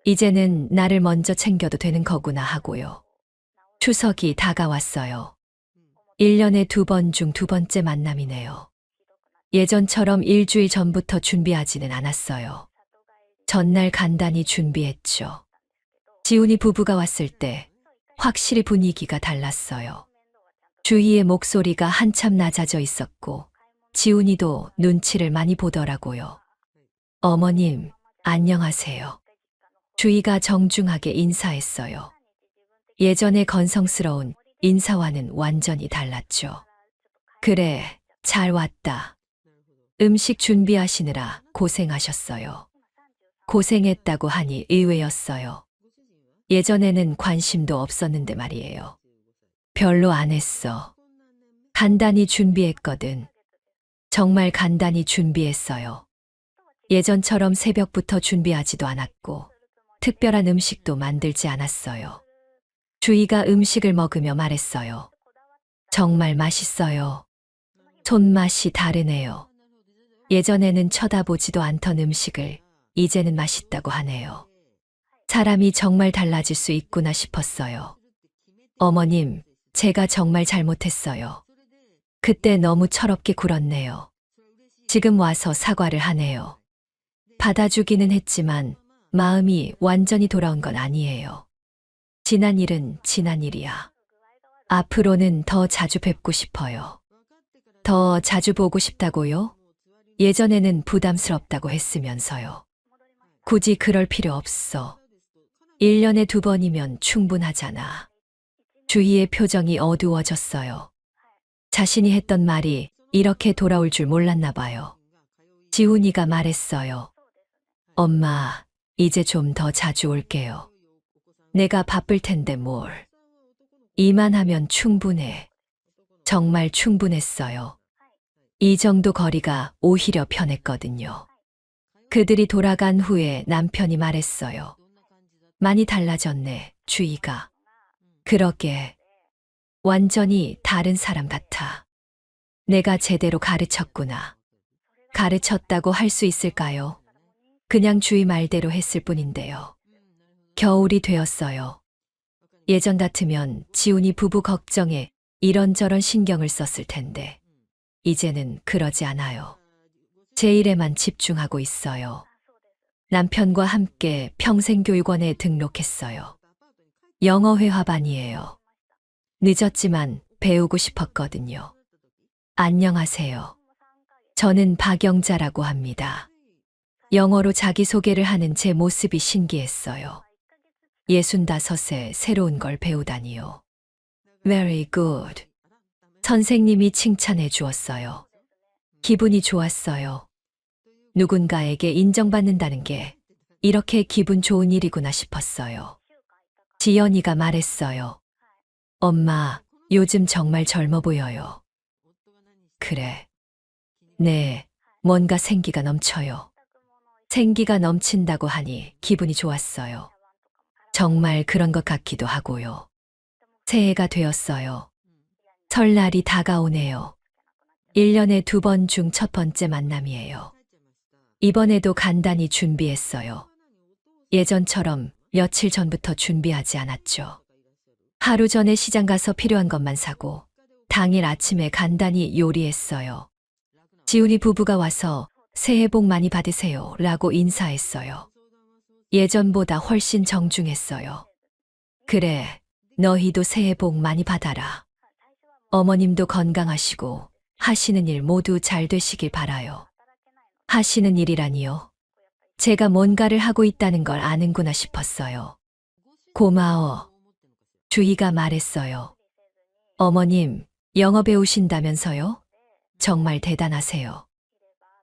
이제는 나를 먼저 챙겨도 되는 거구나 하고요. 추석이 다가왔어요. 1년에 2번 중 2번째 만남이네요. 예전처럼 일주일 전부터 준비하지는 않았어요. 전날 간단히 준비했죠. 지훈이 부부가 왔을 때 확실히 분위기가 달랐어요. 주희의 목소리가 한참 낮아져 있었고 지훈이도 눈치를 많이 보더라고요. 어머님, 안녕하세요. 주희가 정중하게 인사했어요. 예전의 건성스러운 인사와는 완전히 달랐죠. 그래, 잘 왔다. 음식 준비하시느라 고생하셨어요. 고생했다고 하니 의외였어요. 예전에는 관심도 없었는데 말이에요. 별로 안 했어. 간단히 준비했거든. 정말 간단히 준비했어요. 예전처럼 새벽부터 준비하지도 않았고, 특별한 음식도 만들지 않았어요. 주희가 음식을 먹으며 말했어요. 정말 맛있어요. 손맛이 다르네요. 예전에는 쳐다보지도 않던 음식을 이제는 맛있다고 하네요. 사람이 정말 달라질 수 있구나 싶었어요. 어머님, 제가 정말 잘못했어요. 그때 너무 철없게 굴었네요. 지금 와서 사과를 하네요. 받아주기는 했지만 마음이 완전히 돌아온 건 아니에요. 지난 일은 지난 일이야. 앞으로는 더 자주 뵙고 싶어요. 더 자주 보고 싶다고요? 예전에는 부담스럽다고 했으면서요. 굳이 그럴 필요 없어. 1년에 2번이면 충분하잖아. 주희의 표정이 어두워졌어요. 자신이 했던 말이 이렇게 돌아올 줄 몰랐나 봐요. 지훈이가 말했어요. 엄마, 이제 좀 더 자주 올게요. 내가 바쁠 텐데 뭘. 이만하면 충분해. 정말 충분했어요. 이 정도 거리가 오히려 편했거든요. 그들이 돌아간 후에 남편이 말했어요. 많이 달라졌네, 주희가. 그러게. 완전히 다른 사람 같아. 내가 제대로 가르쳤구나. 가르쳤다고 할 수 있을까요? 그냥 주희 말대로 했을 뿐인데요. 겨울이 되었어요. 예전 같으면 지훈이 부부 걱정에 이런저런 신경을 썼을 텐데, 이제는 그러지 않아요. 제 일에만 집중하고 있어요. 남편과 함께 평생교육원에 등록했어요. 영어 회화반이에요. 늦었지만 배우고 싶었거든요. 안녕하세요. 저는 박영자라고 합니다. 영어로 자기소개를 하는 제 모습이 신기했어요. 65에 새로운 걸 배우다니요. Very good. 선생님이 칭찬해 주었어요. 기분이 좋았어요. 누군가에게 인정받는다는 게 이렇게 기분 좋은 일이구나 싶었어요. 지연이가 말했어요. 엄마, 요즘 정말 젊어 보여요. 그래. 네, 뭔가 생기가 넘쳐요. 생기가 넘친다고 하니 기분이 좋았어요. 정말 그런 것 같기도 하고요. 새해가 되었어요. 설날이 다가오네요. 1년에 2번 중 첫 번째 만남이에요. 이번에도 간단히 준비했어요. 예전처럼 며칠 전부터 준비하지 않았죠. 하루 전에 시장 가서 필요한 것만 사고 당일 아침에 간단히 요리했어요. 지훈이 부부가 와서 새해 복 많이 받으세요 라고 인사했어요. 예전보다 훨씬 정중했어요. 그래, 너희도 새해 복 많이 받아라. 어머님도 건강하시고 하시는 일 모두 잘 되시길 바라요. 하시는 일이라니요. 제가 뭔가를 하고 있다는 걸 아는구나 싶었어요. 고마워. 주희가 말했어요. 어머님, 영어 배우신다면서요? 정말 대단하세요.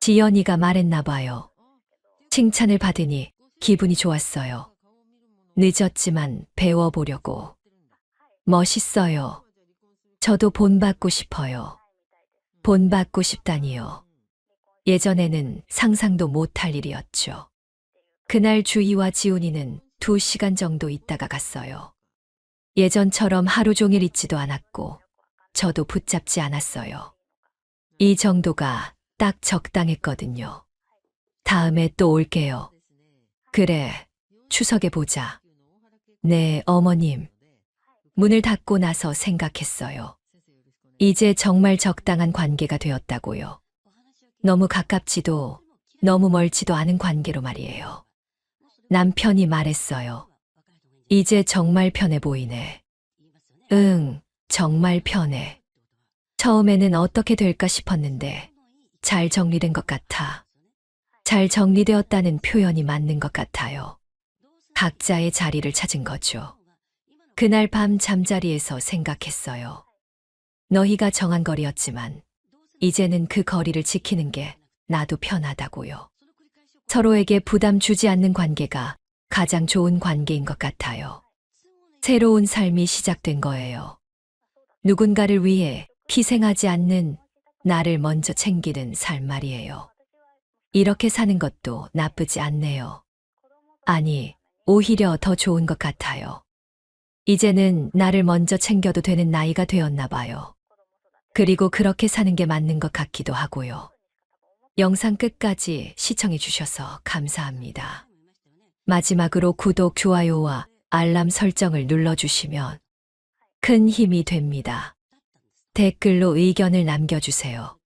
지연이가 말했나 봐요. 칭찬을 받으니 기분이 좋았어요. 늦었지만 배워보려고. 멋있어요. 저도 본받고 싶어요. 본받고 싶다니요. 예전에는 상상도 못할 일이었죠. 그날 주희와 지훈이는 2시간 정도 있다가 갔어요. 예전처럼 하루 종일 있지도 않았고 저도 붙잡지 않았어요. 이 정도가 딱 적당했거든요. 다음에 또 올게요. 그래, 추석에 보자. 네, 어머님. 문을 닫고 나서 생각했어요. 이제 정말 적당한 관계가 되었다고요. 너무 가깝지도 너무 멀지도 않은 관계로 말이에요. 남편이 말했어요. 이제 정말 편해 보이네. 응, 정말 편해. 처음에는 어떻게 될까 싶었는데 잘 정리된 것 같아. 잘 정리되었다는 표현이 맞는 것 같아요. 각자의 자리를 찾은 거죠. 그날 밤 잠자리에서 생각했어요. 너희가 정한 거리였지만 이제는 그 거리를 지키는 게 나도 편하다고요. 서로에게 부담 주지 않는 관계가 가장 좋은 관계인 것 같아요. 새로운 삶이 시작된 거예요. 누군가를 위해 희생하지 않는 나를 먼저 챙기는 삶 말이에요. 이렇게 사는 것도 나쁘지 않네요. 아니, 오히려 더 좋은 것 같아요. 이제는 나를 먼저 챙겨도 되는 나이가 되었나 봐요. 그리고 그렇게 사는 게 맞는 것 같기도 하고요. 영상 끝까지 시청해 주셔서 감사합니다. 마지막으로 구독, 좋아요와 알람 설정을 눌러주시면 큰 힘이 됩니다. 댓글로 의견을 남겨주세요.